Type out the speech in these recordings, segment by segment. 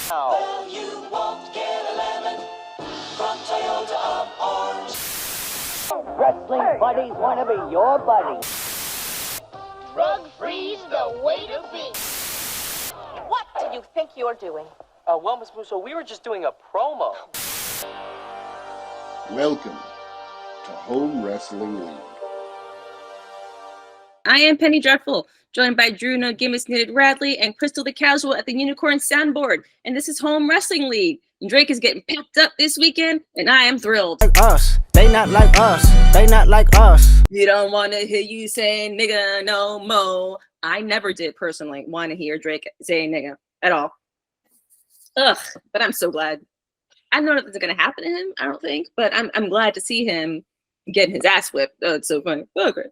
Well, you won't get a lemon from Toyota of Orange. Wrestling buddies want to be your buddy. Drug-free's the way to be. What do you think you're doing? Well, Miss Musso, we were just doing a promo. Welcome to Home Wrestling League. I am Penny Dreadful, joined by Drew No Gimmicks Knitted Radley and Crystal the Casual at the Unicorn Soundboard. And this is Home Wrestling League. And Drake is getting packed up this weekend, and I am thrilled. Like us. They not like us. They not like us. You don't want to hear you say nigga no mo. I never did personally want to hear Drake say nigga at all. Ugh, but I'm so glad. I don't know if it's going to happen to him, I don't think, but I'm glad to see him getting his ass whipped. Oh, it's so funny. Oh, great.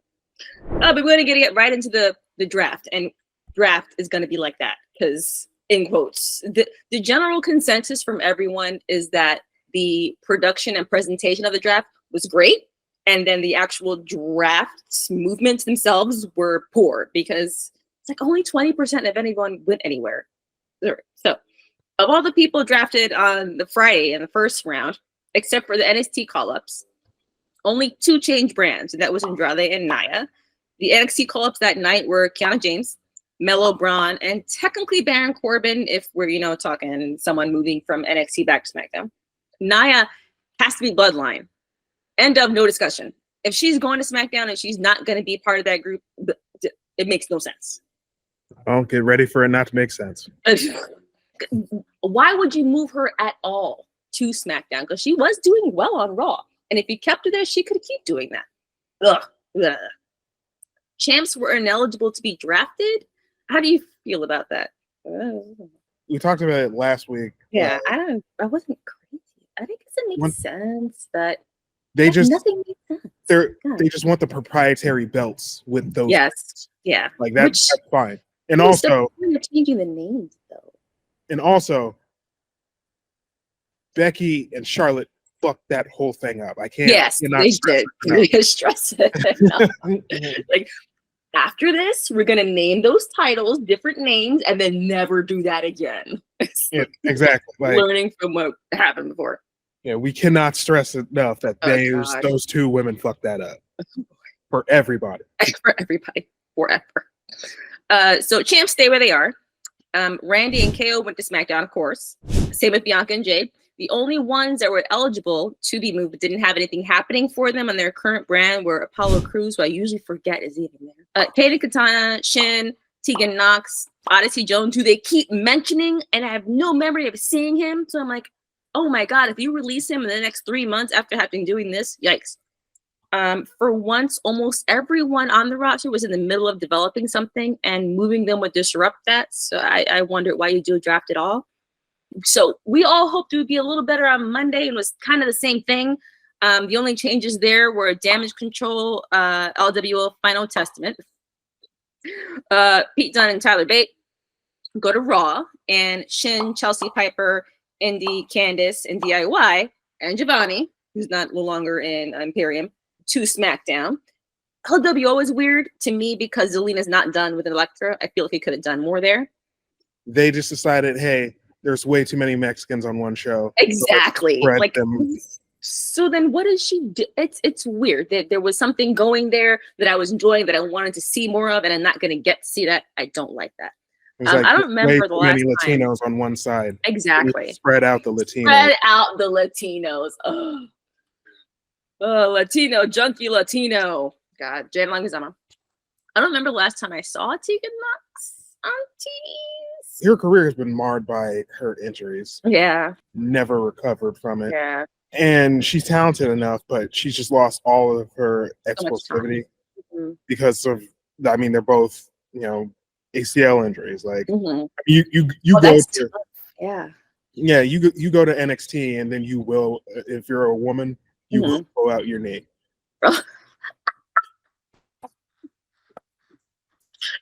But we're going to get right into the draft, and draft is going to be like that because, in quotes, the general consensus from everyone is that the production and presentation of the draft was great, and then the actual draft movements themselves were poor because it's like only 20% of anyone went anywhere. So, of all the people drafted on the Friday in the first round, except for the NXT call-ups, only 2 changed brands, and that was Andrade and Nia. The NXT call-ups that night were Kiana James, Mello Braun, and technically Baron Corbin if we're, talking someone moving from NXT back to SmackDown. Nia has to be Bloodline. End of, no discussion. If she's going to SmackDown and she's not going to be part of that group, it makes no sense. Oh, get ready for it not to make sense. Why would you move her at all to SmackDown? Because she was doing well on Raw. And if you kept her there, she could keep doing that. Ugh. Champs were ineligible to be drafted. How do you feel about that? We talked about it last week. Yeah, I wasn't crazy. I think it makes sense, but nothing makes sense. They just want the proprietary belts with those. Yes, yeah, like that's fine. And also, they're changing the names though. And also, Becky and Charlotte fucked that whole thing up. I can't. Yes, they did. Stress it. Like, after this, we're gonna name those titles different names and then never do that again. Yeah, exactly. Like, learning from what happened before. Yeah, we cannot stress enough that those 2 women fucked that up for everybody. For everybody, forever. So champs stay where they are. Randy and KO went to SmackDown, of course. Same with Bianca and Jade. The only ones that were eligible to be moved but didn't have anything happening for them on their current brand were Apollo Crews, who I usually forget is even there. Kaden Katana, Shin, Tegan Knox, Odyssey Jones, who they keep mentioning, and I have no memory of seeing him. So I'm like, oh my God, if you release him in the next 3 months after having doing this, yikes. For once, almost everyone on the roster was in the middle of developing something, and moving them would disrupt that. So I wondered why you do a draft at all. So we all hoped it would be a little better on Monday, and was kind of the same thing. The only changes there were Damage Control, LWO Final Testament. Pete Dunne and Tyler Bate go to Raw, and Shin, Chelsea Piper, Indy, Candice, and DIY, and Giovanni, who's no longer in Imperium, to SmackDown. LWO is weird to me because Zelina's not done with Elektra. I feel like he could have done more there. They just decided, hey, there's way too many Mexicans on one show. Exactly. So like, so then what does she do? It's weird that there was something going there that I was enjoying that I wanted to see more of, and I'm not going to get to see that. I don't like that. Like, I don't remember the last many time. Latinos on one side. Exactly. Spread out the Latinos. Spread out the Latinos. Latino, junkie Latino. God, Jan Langazama. I don't remember the last time I saw Tegan Knox on TV. Her career has been marred by her injuries. Yeah. Never recovered from it. Yeah. And she's talented enough, but she's just lost all of her explosivity because of, they're both, ACL injuries. Like you go to, you go to NXT, and then you will, if you're a woman, you will pull out your knee.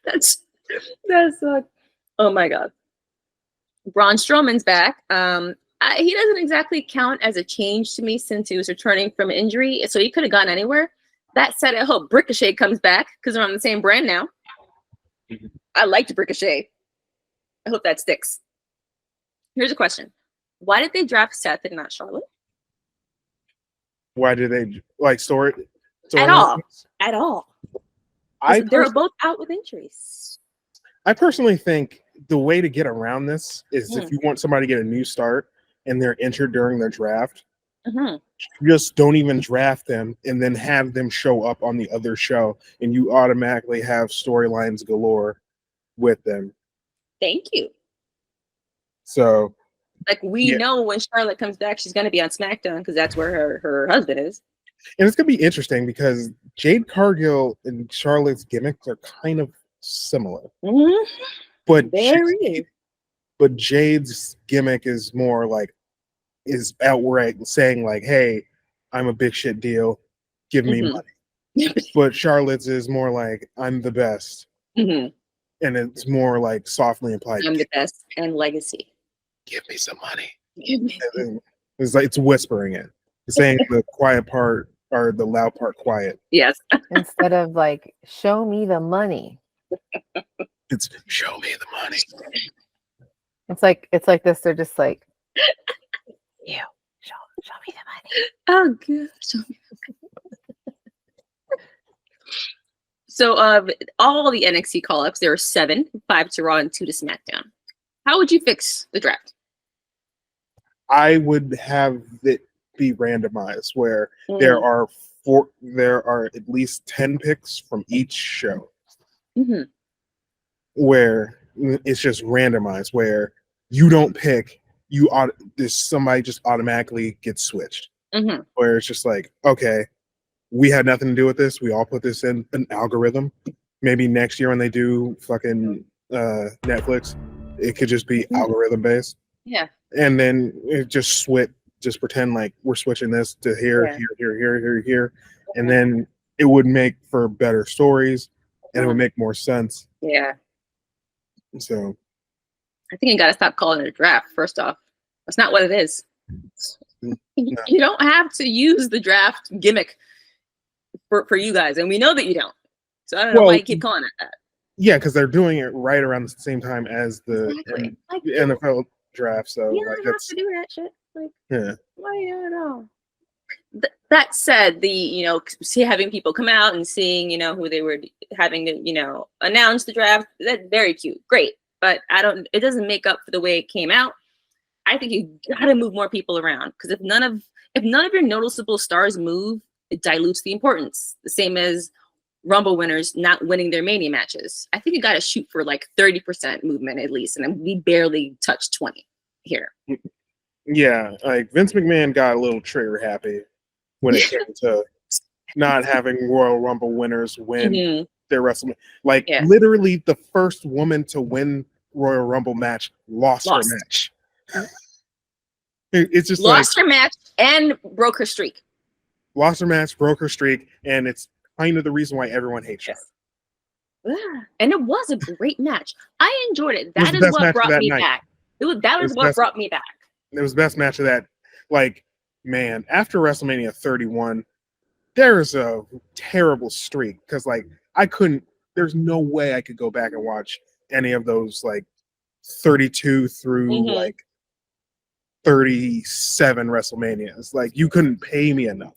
That's like, oh my God. Braun Strowman's back. He doesn't exactly count as a change to me since he was returning from injury, so he could have gone anywhere. That said, I hope Ricochet comes back because they're on the same brand now. I liked Ricochet. I hope that sticks. Here's a question: why did they draft Seth and not Charlotte Why do they like story at all? At all? They were both out with injuries. I personally think the way to get around this is if you want somebody to get a new start and they're injured during their draft, just don't even draft them and then have them show up on the other show, and you automatically have storylines galore with them. Thank you. So, like, we know when Charlotte comes back, she's going to be on SmackDown because that's where her husband is. And it's going to be interesting because Jade Cargill and Charlotte's gimmicks are kind of similar. But but Jade's gimmick is more like, is outright saying like, hey, I'm a big shit deal, give me money. But Charlotte's is more like, I'm the best. And it's more like softly implied, I'm the best and legacy. Give me some money. It's like it's whispering it. It's saying the quiet part or the loud part quiet. Yes. Instead of like, show me the money. It's show me the money. It's like this. They're just like, you show me the money. Oh good. Show me the money. So all the NXT call-ups, there were 7, 5 to Raw and 2 to SmackDown. How would you fix the draft? I would have it be randomized where there are at least 10 picks from each show. Where it's just randomized, where you don't pick, somebody just automatically gets switched. Where it's just like, okay, we had nothing to do with this. We all put this in an algorithm. Maybe next year when they do fucking Netflix, it could just be algorithm based. Yeah. And then it just pretend like we're switching this to here. And then it would make for better stories and it would make more sense. Yeah. So I think you got to stop calling it a draft. First off, that's not what it is. No. You don't have to use the draft gimmick for you guys, and we know that you don't. So I don't know why you keep calling it that. Yeah, because they're doing it right around the same time as the NFL draft. So you don't have to do that shit. Like, yeah. Why you don't know? That said, having people come out and seeing, who they were having to, announce the draft, that's very cute. Great. But it doesn't make up for the way it came out. I think you gotta move more people around, because if none of your noticeable stars move, it dilutes the importance. The same as Rumble winners not winning their Mania matches. I think you gotta shoot for like 30% movement at least, and we barely touched 20 here. Yeah, like Vince McMahon got a little trigger happy when it came to not having Royal Rumble winners win their WrestleMania. Like literally the first woman to win Royal Rumble match lost. Her match. It's just lost her match and broke her streak. Lost her match, broke her streak, and it's kind of the reason why everyone hates her. And it was a great match. I enjoyed it. That is what brought me back. That was what brought me back. It was the best match of that. Like, man, after WrestleMania 31, there's a terrible streak because, like, there's no way I could go back and watch any of those, like, 32 through, like, 37 WrestleManias. Like, you couldn't pay me enough.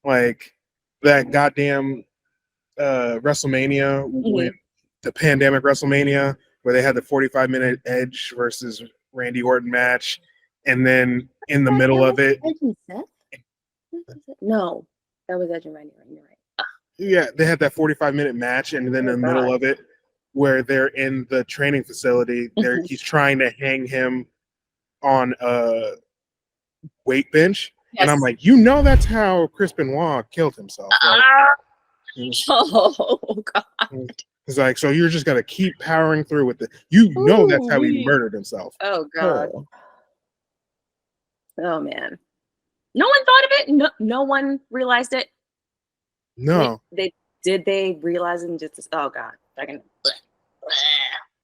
Like, that goddamn WrestleMania, when the pandemic WrestleMania, where they had the 45-minute Edge versus Randy Orton match, and then in the middle of it, no, that was Edge and Randy. You're right. Yeah, they had that 45-minute match, and then in the middle of it, where they're in the training facility, he's trying to hang him on a weight bench, and I'm like, that's how Chris Benoit killed himself. Right? Oh God. It's like, so you're just gonna keep powering through with it. That's how he murdered himself. Oh God. Oh man. No one thought of it. No one realized it. No. They realize it and just oh God.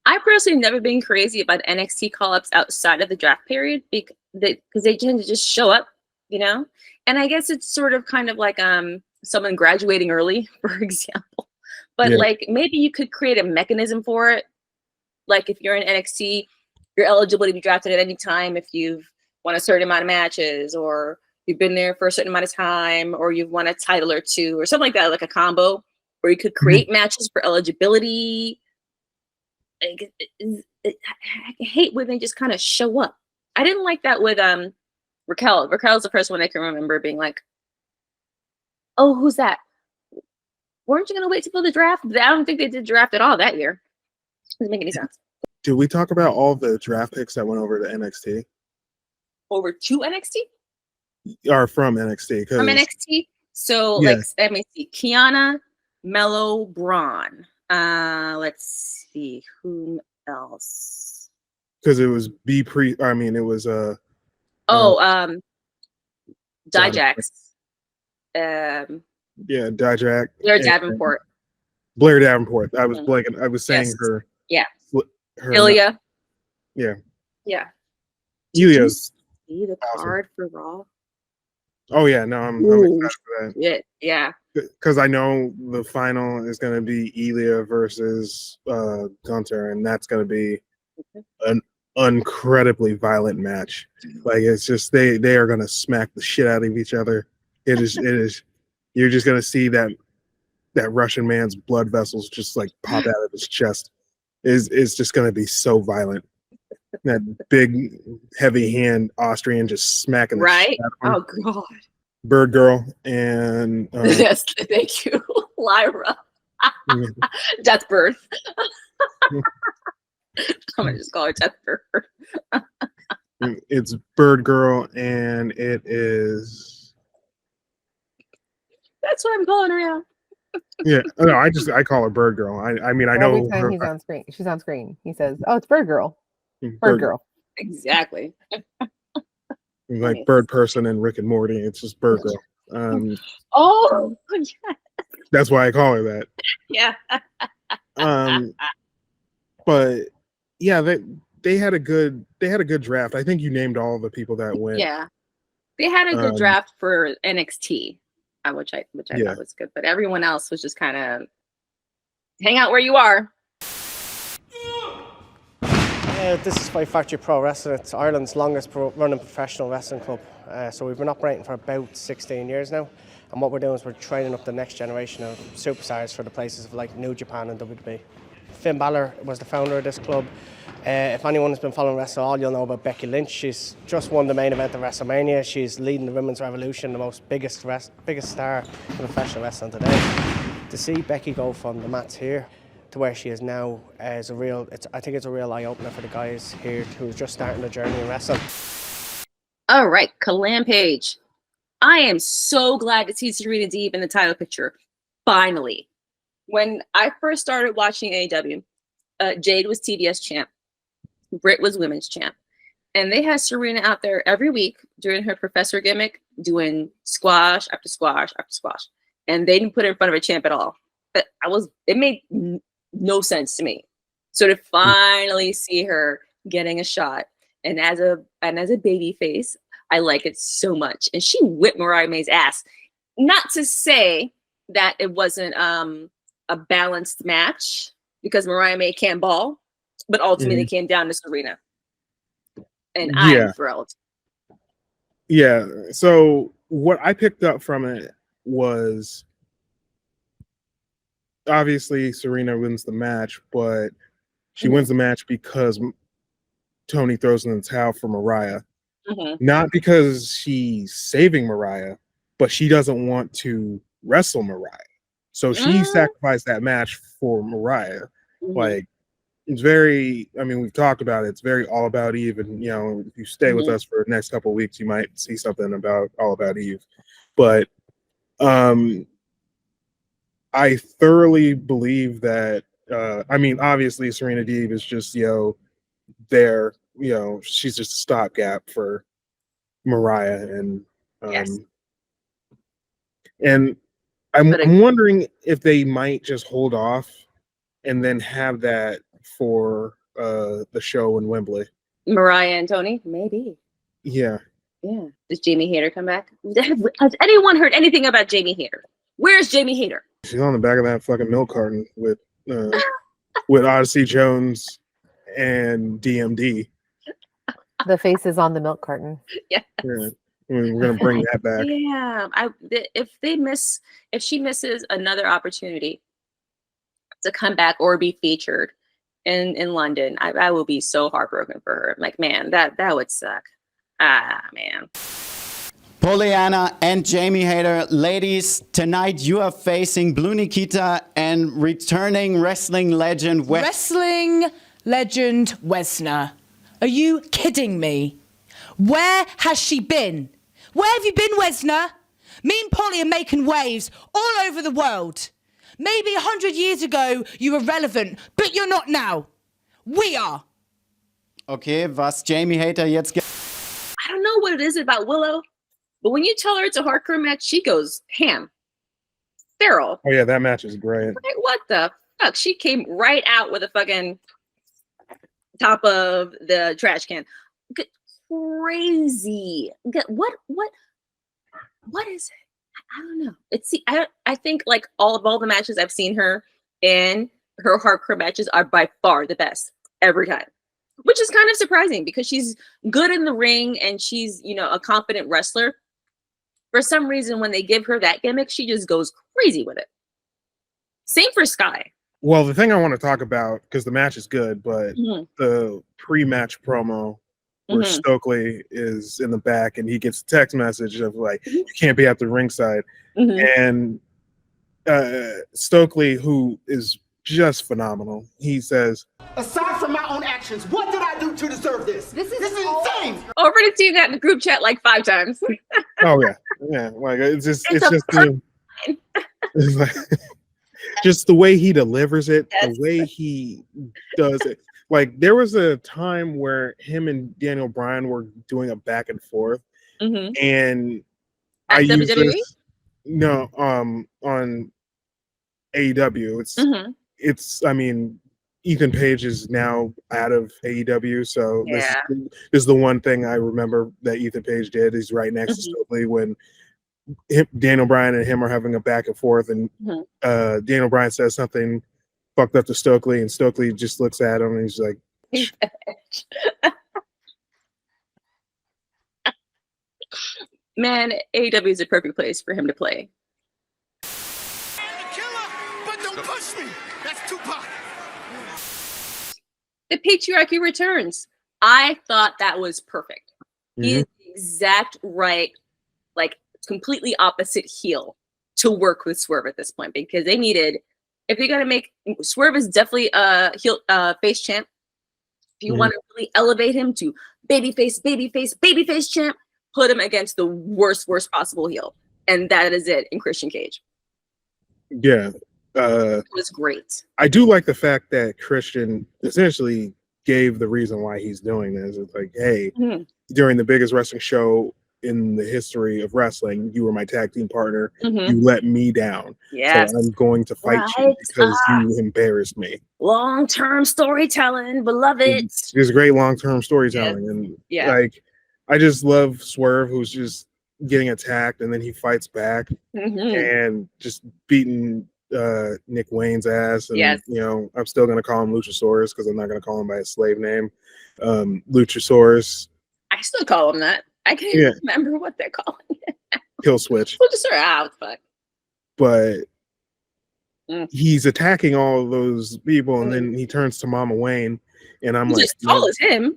I personally have never been crazy about NXT call-ups outside of the draft period because they tend to just show up, And I guess it's sort of kind of like someone graduating early, for example. But like maybe you could create a mechanism for it. Like if you're in NXT, you're eligible to be drafted at any time if you've won a certain amount of matches, or you've been there for a certain amount of time, or you've won a title or two, or something like that, like a combo, where you could create matches for eligibility. Like, I hate when they just kind of show up. I didn't like that with Raquel. Raquel's the first one I can remember being like, "Oh, who's that? Weren't you gonna wait till the draft?" I don't think they did draft at all that year. Doesn't make any sense. Did we talk about all the draft picks that went over to NXT? Over to NXT? Or from NXT? From NXT? So, like, let me see. Kiana, Mello, Braun. Let's see. Whom else? Because it was it was Dijax. Dijak. Blair Davenport. Blair Davenport. I was blanking. I was saying her. Yeah. Her Ilya. Yeah. Yeah. Ilya's. See the card for Raw? Oh yeah, no, I'm excited for that. Yeah. Because I know the final is going to be Ilya versus Gunter, and that's going to be an incredibly violent match. Like, it's just they are going to smack the shit out of each other. It is. You're just going to see that Russian man's blood vessels just like pop out of his chest. Is just going to be so violent. That big, heavy hand Austrian just smacking the shit out of him. Oh God. Bird Girl and yes, thank you, Lyra. Deathbirth. I'm gonna just call her Deathbirth. It's Bird Girl, and it is. That's what I'm calling her now. Yeah, no, I call her Bird Girl. I mean, I know every time he's on screen, she's on screen. He says, "Oh, it's Bird Girl." Bird Girl. Exactly. Like Bird Person and Rick and Morty. It's just Bird Girl. Oh, yeah. That's why I call her that. Yeah. But yeah, they had a good draft. I think you named all the people that went. Yeah, they had a good draft for NXT, which I thought was good. But everyone else was just kind of hang out where you are. This is Fight Factory Pro Wrestling. It's Ireland's longest running professional wrestling club. So we've been operating for about 16 years now. And what we're doing is we're training up the next generation of superstars for the places of like New Japan and WWE. Finn Balor was the founder of this club. If anyone has been following wrestling, all you'll know about Becky Lynch. She's just won the main event of WrestleMania. She's leading the Women's Revolution, the biggest star in professional wrestling today. To see Becky go from the mats here to where she is now is I think it's a real eye-opener for the guys here who are just starting the journey in wrestling. All right, Kalam Page. I am so glad to see Serena Deeb in the title picture. Finally. When I first started watching AEW, Jade was TBS champ. Britt was women's champ. And they had Serena out there every week during her professor gimmick doing squash after squash after squash. And they didn't put her in front of a champ at all. It made no sense to me. So to finally see her getting a shot, and as a baby face, I like it so much. And she whipped Mariah May's ass. Not to say that it wasn't a balanced match, because Mariah May can't ball, but ultimately it came down to Serena. And I'm thrilled. Yeah. So what I picked up from it was, obviously Serena wins the match, but she wins the match because Tony throws in the towel for Mariah. Not because she's saving Mariah, but she doesn't want to wrestle Mariah. So she sacrificed that match for Mariah. Like, it's very, I mean, we've talked about it. It's very All About Eve. And, you know, if you stay with us for the next couple of weeks, you might see something about All About Eve. But I thoroughly believe that, I mean, obviously Serena Deeb is just, there, she's just a stopgap for Mariah. And, and I'm wondering if they might just hold off and then have that for the show in Wembley. Mariah and Tony, maybe. Yeah. Does Jamie Hayter come back? Has anyone heard anything about Jamie Hayter? Where's Jamie Hayter? She's on the back of that fucking milk carton with Odyssey Jones and DMD. The faces on the milk carton. Yeah. Yeah. We're gonna bring that back. Yeah. If she misses another opportunity to come back or be featured in London, I will be so heartbroken for her. Like, man, that would suck. Ah, man. Pollyanna and Jamie Hayter, ladies, tonight you are facing Blue Nikita and returning wrestling legend Wrestling legend Wesner. Are you kidding me? Where has she been? Where have you been, Wesner? Me and Polly are making waves all over the world. Maybe 100 years ago you were relevant, but you're not now. We are. Okay, was Jamie Hayter jetzt... I don't know what it is about Willow, but when you tell her it's a hardcore match, she goes ham. Feral. Oh yeah, that match is great. Like, what the fuck? She came right out with a fucking top of the trash can. Crazy. What is it? I don't know. I think like all the matches I've seen her in, her hardcore matches are by far the best every time. Which is kind of surprising because she's good in the ring and she's, a confident wrestler. For some reason, when they give her that gimmick, she just goes crazy with it. Same for Sky. Well, the thing I want to talk about, because the match is good, but the pre-match promo where Stokely is in the back and he gets a text message of like, you can't be at the ringside. And Stokely, who is just phenomenal, he says, aside from my own actions, what did I do to deserve this? This is insane. Already seen that in the group chat like 5 times. Oh yeah, like it's like just the way he delivers it, the way he does it. Like there was a time where him and Daniel Bryan were doing a back and forth, and I use this on AEW. It's I mean, Ethan Page is now out of AEW, so this is the one thing I remember that Ethan Page did. He's right next to Stokely when Daniel Bryan and him are having a back and forth, and Daniel Bryan says something fucked up to Stokely, and Stokely just looks at him and he's like, man, AEW is a perfect place for him to play. But don't push me. That's Tupac. The patriarchy returns. I thought that was perfect. He is the exact right, like completely opposite heel to work with Swerve at this point, because they needed, if they're gonna make Swerve is definitely a heel face champ. If you want to really elevate him to babyface champ, put him against the worst possible heel, and that is it in Christian Cage. Yeah. It was great. I do like the fact that Christian essentially gave the reason why he's doing this. It's like, hey, during the biggest wrestling show in the history of wrestling, you were my tag team partner. You let me down. Yes. So I'm going to fight you because you embarrassed me. Long-term storytelling, beloved. There's great long-term storytelling. And like, I just love Swerve, who's just getting attacked and then he fights back and just beating Nick Wayne's ass, and I'm still gonna call him Luchasaurus because I'm not gonna call him by his slave name, Luchasaurus. I still call him that. I can't even remember what they're calling it. Kill Switch. Luchasaurus, fuck. But he's attacking all of those people, and then he turns to Mama Wayne, and I'm like, as tall as him.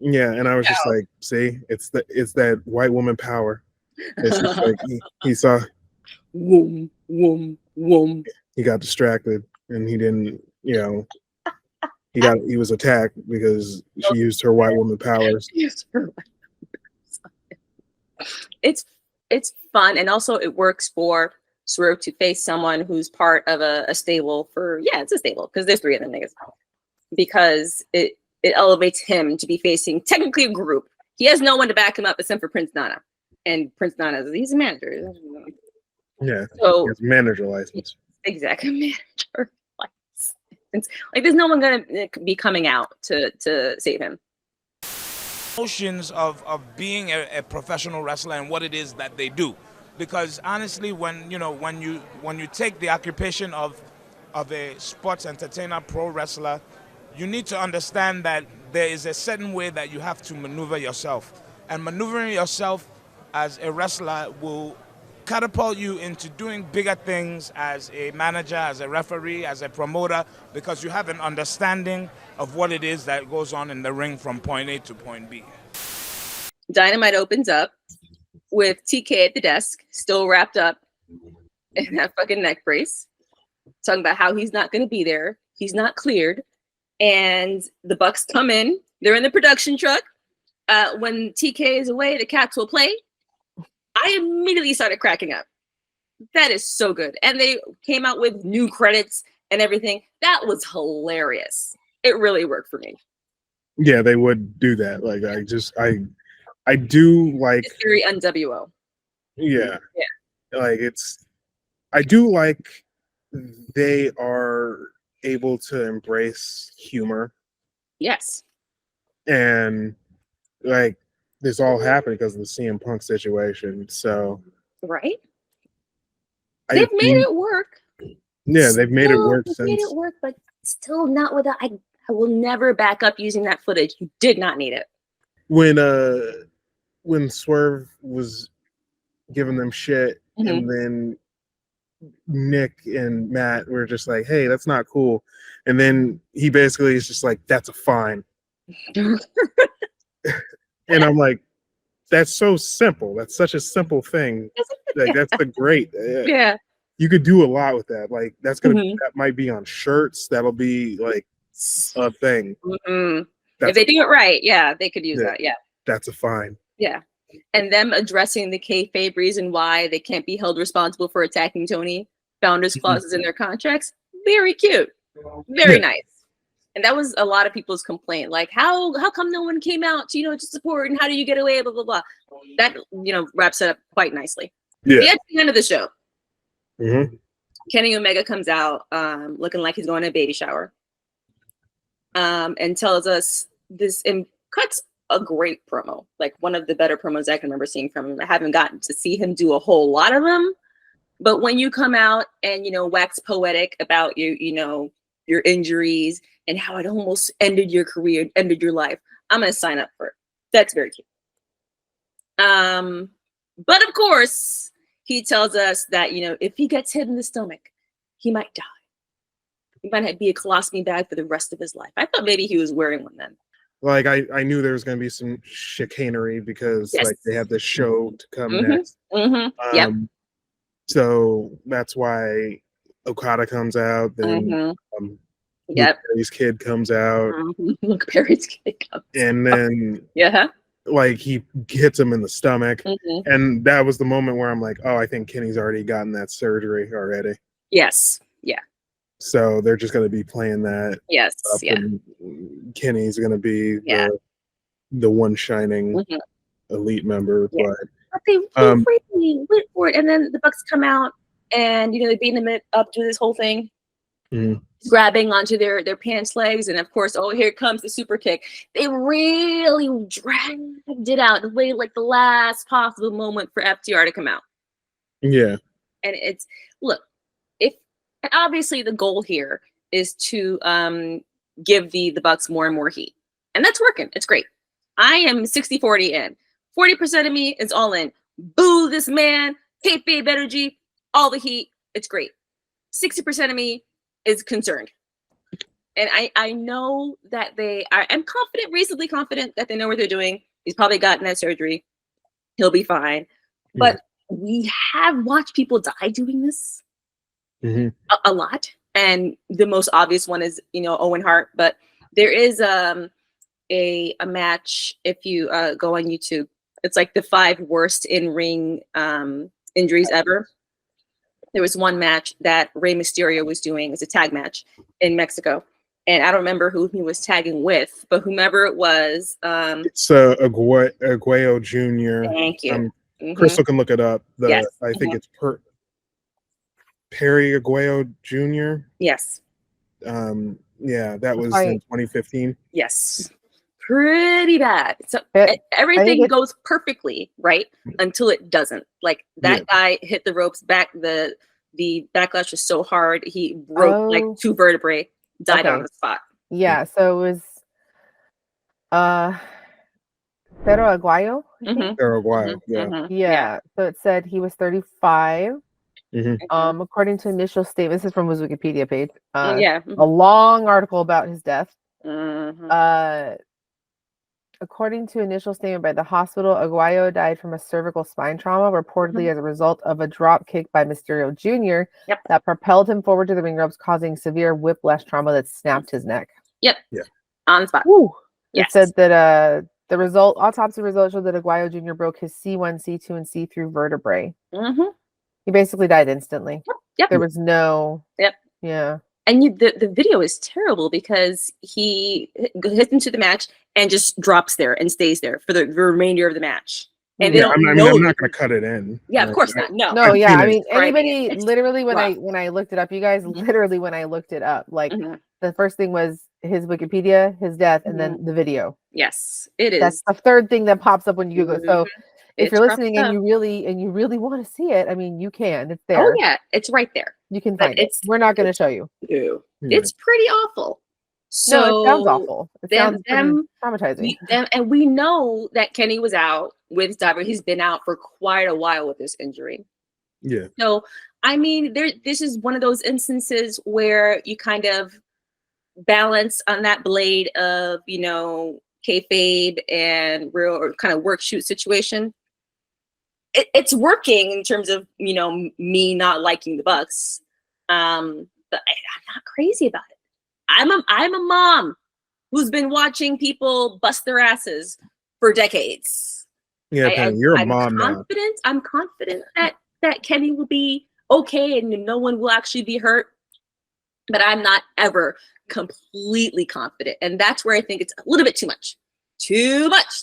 Yeah, and I was just like, see, it's that white woman power. It's just like he saw. Whoom. He got distracted and he didn't, he was attacked because she used her white woman powers. It's fun, and also it works for Swerve to face someone who's part of a stable for it's a stable because there's 3 of them niggas. Because it elevates him to be facing technically a group. He has no one to back him up except for Prince Nana. And Prince Nana, he's a manager. Yeah, so it's manager license. Exactly, manager license. Like, there's no one gonna be coming out to save him. Notions of being a professional wrestler and what it is that they do, because honestly, when you take the occupation of a sports entertainer, pro wrestler, you need to understand that there is a certain way that you have to maneuver yourself. And maneuvering yourself as a wrestler will catapult you into doing bigger things as a manager, as a referee, as a promoter, because you have an understanding of what it is that goes on in the ring from point A to point B. Dynamite opens up with TK at the desk, still wrapped up in that fucking neck brace, talking about how he's not going to be there. He's not cleared. And the Bucks come in. They're in the production truck. When TK is away, the Cats will play. I immediately started cracking up. That is so good. And they came out with new credits and everything. That was hilarious. It really worked for me. Yeah, they would do that. Like I do like It's very unWO. Yeah. Yeah. Like I do like they are able to embrace humor. Yes. And like this all happened because of the CM Punk situation. So right. They've made it work. Yeah, they've made it work They've since made it work, but still not without I will never back up using that footage. You did not need it. when Swerve was giving them shit, and then Nick and Matt were just like, hey, that's not cool. And then he basically is just like, that's a fine. And I'm like, that's so simple. That's such a simple thing. Like that's the great. Yeah. You could do a lot with that. Like that's gonna that might be on shirts. That'll be like a thing. If they do it right, yeah, they could use that. Yeah. That's a fine. Yeah. And them addressing the kayfabe reason why they can't be held responsible for attacking Tony, founders clauses in their contracts, very cute, very nice. And that was a lot of people's complaint, like how come no one came out to to support, and how do you get away, blah blah blah. That wraps it up quite nicely. Yeah. At the end of the show, Kenny Omega comes out looking like he's going to a baby shower, and tells us this and cuts a great promo, like one of the better promos I can remember seeing from him. I haven't gotten to see him do a whole lot of them, but when you come out and wax poetic about your injuries and how it almost ended your career, ended your life, I'm gonna sign up for it. That's very cute. But of course, he tells us that if he gets hit in the stomach, he might die. He might be a colostomy bag for the rest of his life. I thought maybe he was wearing one then. Like I knew there was going to be some chicanery because like they have this show to come next. So that's why Okada comes out. Then Luke Perry's kid comes out. Luke Perry's kid comes and then like he hits him in the stomach, and that was the moment where I'm like, oh, I think Kenny's already gotten that surgery already. Yes. Yeah. So they're just going to be playing that. Yes. Yeah. And Kenny's going to be the one shining elite member. But they really went for it. And then the Bucks come out and, they beat them up to this whole thing, grabbing onto their pants legs. And of course, here comes the super kick. They really dragged it out and waited like the last possible moment for FTR to come out. Yeah. And obviously the goal here is to give the Bucks more and more heat. And that's working. It's great. I am 60-40 in. 40% of me is all in. Boo this man, kayfabe energy, all the heat. It's great. 60% of me is concerned. And I know that I'm confident, reasonably confident that they know what they're doing. He's probably gotten that surgery. He'll be fine. But we have watched people die doing this. A lot, and the most obvious one is Owen Hart, but there is a match. If you go on YouTube, it's like the 5 worst in-ring injuries ever. There was one match that Rey Mysterio was doing. It's a tag match in Mexico, and I don't remember who he was tagging with, but whomever it was, it's Aguayo Jr. Thank you. Crystal can look it up. Yes. I think it's Perry Aguayo Jr. Yes. Yeah, that was in 2015. Yes. Pretty bad. So everything goes perfectly, right? Until it doesn't. Like that guy hit the ropes back. The backlash was so hard. He broke like 2 vertebrae, died on the spot. Yeah. So it was Pero Aguayo, I think? Uruguay, yeah. Yeah. So it said he was 35. According to initial statement, this is from his Wikipedia page. A long article about his death. According to initial statement by the hospital, Aguayo died from a cervical spine trauma, reportedly as a result of a drop kick by Mysterio Jr. that propelled him forward to the ring ropes, causing severe whiplash trauma that snapped his neck. Yeah. On the spot. Woo. It said that the autopsy result showed that Aguayo Jr. broke his C1, C2, and C3 vertebrae. He basically died instantly. There was no. Yeah. And the video is terrible because he hits into the match and just drops there and stays there for the remainder of the match. And I'm not going to cut it in. Yeah, of course not. No. No, yeah. I mean, anybody literally when I looked it up, you guys literally when I looked it up, like the first thing was his Wikipedia, his death, and then the video. Yes, it is. That's the third thing that pops up when you Google. So if you're listening and you really want to see it, I mean, you can. It's there. Oh yeah, it's right there. You can find it. We're not going to show you. It's pretty awful. So no, it sounds awful. It sounds traumatizing. And we know that Kenny was out with his diver. He's been out for quite a while with this injury. Yeah. So I mean, this is one of those instances where you kind of balance on that blade of, you know, kayfabe and real or kind of work shoot situation. It's working in terms of, you know, me not liking the Bucks, but I'm not crazy about it. I'm a mom who's been watching people bust their asses for decades. Yeah, you're a mom now. I'm confident that Kenny will be okay and no one will actually be hurt, but I'm not ever completely confident, and that's where I think it's a little bit too much,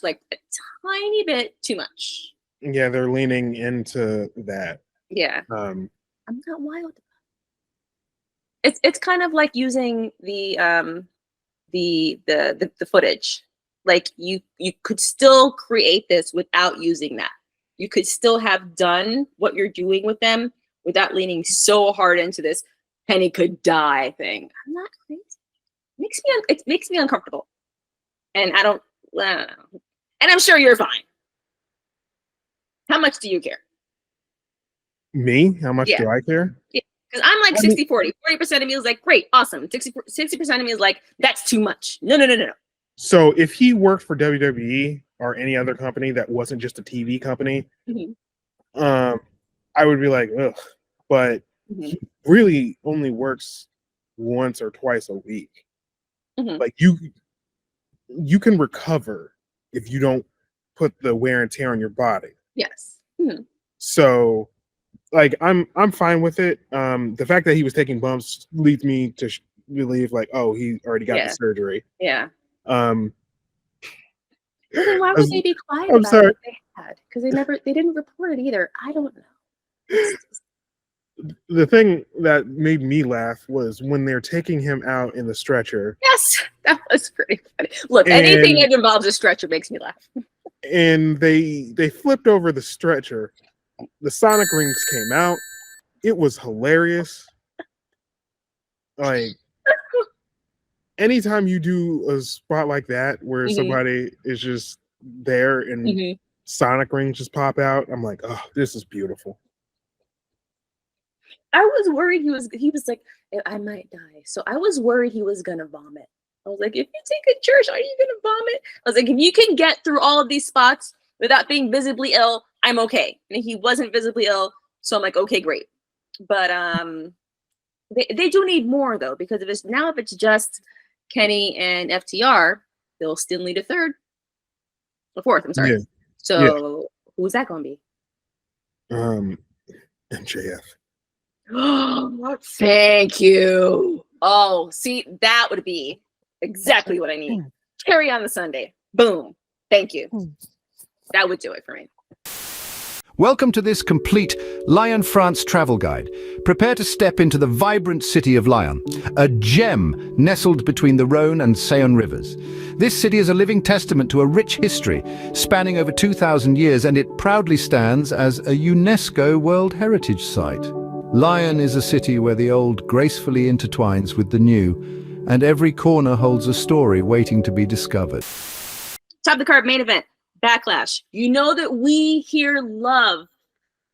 like a tiny bit too much. Yeah, they're leaning into that. Yeah. I'm not wild. It's kind of like using the footage. Like you could still create this without using that. You could still have done what you're doing with them without leaning so hard into this Penny could die thing. I'm not crazy. It makes me uncomfortable. And I don't and I'm sure you're fine. How much do you care? Me? How much do I care? Yeah, because I'm like 60-40. 40% of me is like, great, awesome. 60% of me is like, that's too much. No. So if he worked for WWE or any other company that wasn't just a TV company, I would be like, ugh. But he really only works once or twice a week. Like you can recover if you don't put the wear and tear on your body. Yes. So, like, I'm fine with it. The fact that he was taking bumps leads me to believe, like, oh, he already got the surgery. Yeah. Well, then why would they be quiet about what they had? Because they didn't report it either. I don't know. The thing that made me laugh was when they're taking him out in the stretcher. Yes, that was pretty funny. Look, anything that involves a stretcher makes me laugh. And they flipped over the stretcher. The Sonic rings came out. It was hilarious. Like, anytime you do a spot like that where somebody is just there and Sonic rings just pop out, I'm like, oh, this is beautiful. I was worried he was like, I might die. So I was worried he was gonna vomit. I was like, if you take a church, are you gonna vomit? I was like, if you can get through all of these spots without being visibly ill, I'm okay. And he wasn't visibly ill, so I'm like, okay, great. But they do need more though, because if it's just Kenny and FTR, they'll still need a fourth. I'm sorry. Yeah. So who's that gonna be? MJF. Thank you. Oh, see, that would be exactly what I need. Carry on the Sunday. Boom. Thank you. That would do it for me. Welcome to this complete Lyon, France travel guide. Prepare to step into the vibrant city of Lyon, a gem nestled between the Rhône and Saône rivers. This city is a living testament to a rich history spanning over 2,000 years, and it proudly stands as a UNESCO World Heritage Site. Lyon is a city where the old gracefully intertwines with the new, and every corner holds a story waiting to be discovered. Top of the card main event, Backlash. You know that we here love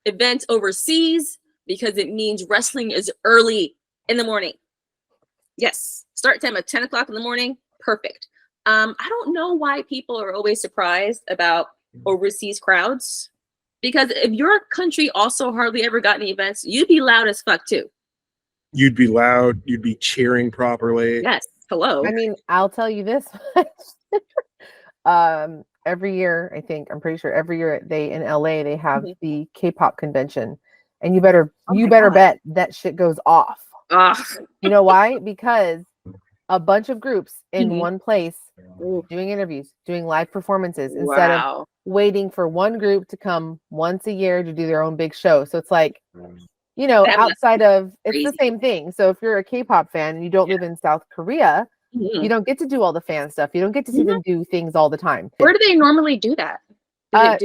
events overseas because it means wrestling is early in the morning. Yes, start time at 10 o'clock in the morning. Perfect. I don't know why people are always surprised about overseas crowds, because if your country also hardly ever got any events, you'd be loud as fuck too. You'd be loud. You'd be cheering properly. Yes. Hello. I mean, I'll tell you this. Every year, I'm pretty sure every year in LA they have the K-pop convention, and you better bet that shit goes off. You know why? Because a bunch of groups in one place doing interviews, doing live performances instead of waiting for one group to come once a year to do their own big show. So it's like, you know, outside of, it's the same thing. So if you're a K-pop fan and you don't live in South Korea, you don't get to do all the fan stuff. You don't get to see them do things all the time. Where do they normally do that? It's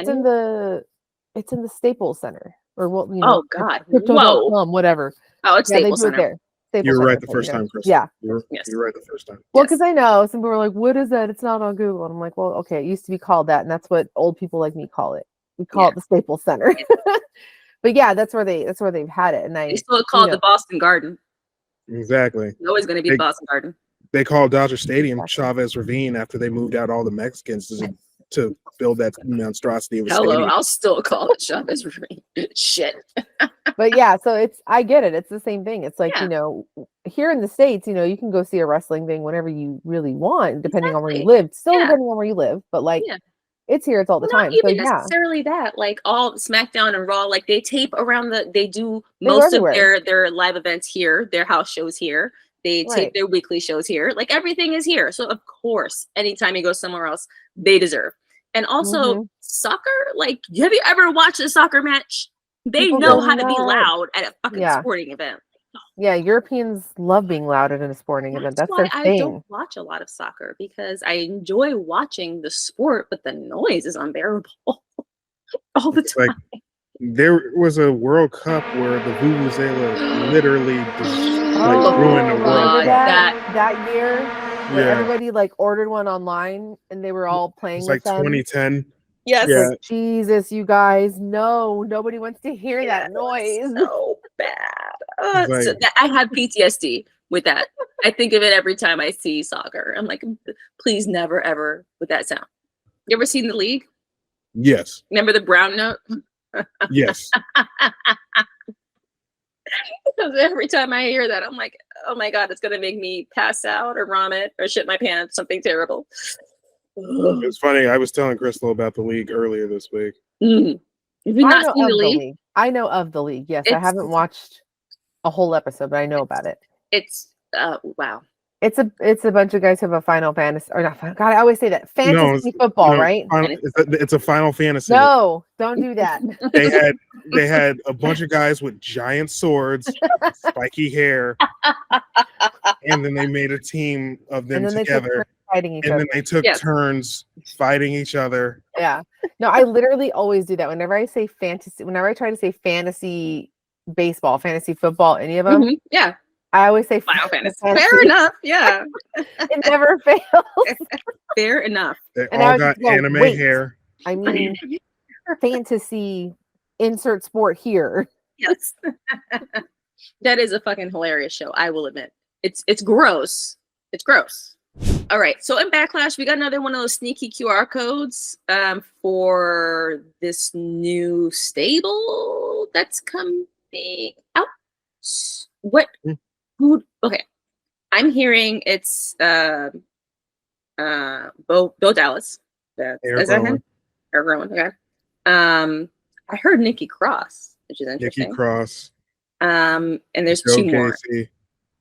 in the Staples Center, or what? You know, oh God, Crypto.com, whatever. Oh, it's yeah, Staples they do Center. It there. You're right the first time, Chris. Yeah. You're right the first time. Well, because I know some people are like, what is that? It's not on Google. And I'm like, well, okay, it used to be called that. And that's what old people like me call it. We call it the Staples Center. But yeah, that's where they've had it. And they still call it the Boston Garden. Exactly. It's always going to be the Boston Garden. They called Dodger Stadium Chavez Ravine after they moved out all the Mexicans to build that monstrosity of a stadium. I'll still call it Chavez Ravine. Shit. But yeah, so I get it. It's the same thing. It's like, you know, here in the States, you know, you can go see a wrestling thing whenever you really want, depending on where you live. Still depending on where you live, but like it's here, it's all the time. Not even so, necessarily that. Like all SmackDown and Raw, like they tape around they do most of their live events here, their house shows here. They tape their weekly shows here. Like everything is here. So of course, anytime you go somewhere else, they deserve. And also soccer, like have you ever watched a soccer match? They People know how to be loud at a fucking Yeah. sporting event. Yeah, Europeans love being loud at a sporting event. That's why their thing. I don't watch a lot of soccer, because I enjoy watching the sport, but the noise is unbearable all the time. Like, there was a World Cup where the Vuvuzela literally ruined the World Cup. That year, where everybody like ordered one online and they were all playing It's with like them. 2010. Yes. Yeah. Like, Jesus, you guys, no, nobody wants to hear that noise. So bad. Like- So I have PTSD with that. I think of it every time I see soccer. I'm like, please never ever with that sound. You ever seen The League? Yes. Remember the brown note? Yes. Every time I hear that, I'm like, oh my God, it's gonna make me pass out or vomit or shit my pants, something terrible. It's funny. I was telling Crystal about the league earlier this week. Have you not seen The League? I know of The League. Yes, I haven't watched a whole episode, but I know about it. It's wow. It's a bunch of guys who have a Final Fantasy, or not. God, I always say that fantasy football, right? It's a Final Fantasy. No, don't do that. They had a bunch of guys with giant swords, spiky hair, and then they made a team of them together. Fighting each and other. then they took turns fighting each other. Yeah. No, I literally always do that. Whenever I say fantasy, whenever I try to say fantasy baseball, fantasy football, any of them, yeah, I always say Final Fantasy. Fair enough. Yeah. It never fails. Fair enough. They all got anime hair. I mean, fantasy, insert sport here. Yes. That is a fucking hilarious show, I will admit. It's gross. It's gross. All right, so in Backlash, we got another one of those sneaky QR codes for this new stable that's coming out. What? Who? Okay, I'm hearing it's Bo Dallas. Is that him? Eric Rowan. Okay. I heard Nikki Cross, which is interesting. Nikki Cross. And there's Joe two more. Gacy.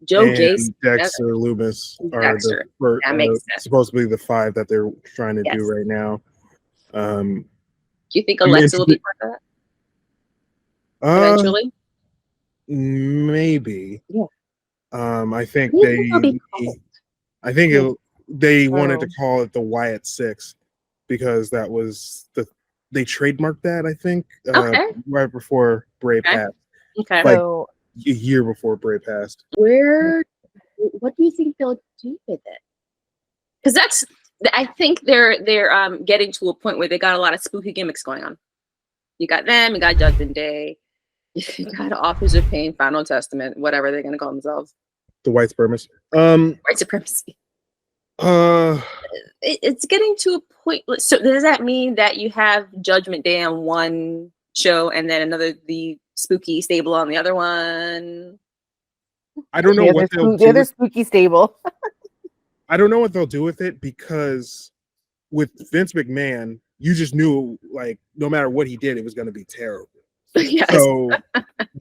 Joe and Gacy, Dexter Loomis are that makes sense. supposed to be the 5 that they're trying to do right now. Do you think Alexa will be part of that? Eventually? Maybe. Yeah. I think they wanted to call it the Wyatt 6 because that was they trademarked that, I think, right before Bray passed. Okay. Like, a year before Bray passed. What do you think they'll do with it? Because I think they're getting to a point where they got a lot of spooky gimmicks going on. You got them, you got Judgment Day, you got Authors of Pain, Final Testament, whatever they're gonna call themselves. The white supremacy. White supremacy. Uh, It's getting to a point. So does that mean that you have Judgment Day on one show and then the spooky stable on the other one? I don't know what they'll do. The other spooky stable. I don't know what they'll do with it, because with Vince McMahon, you just knew, like, no matter what he did, it was going to be terrible. Yes. So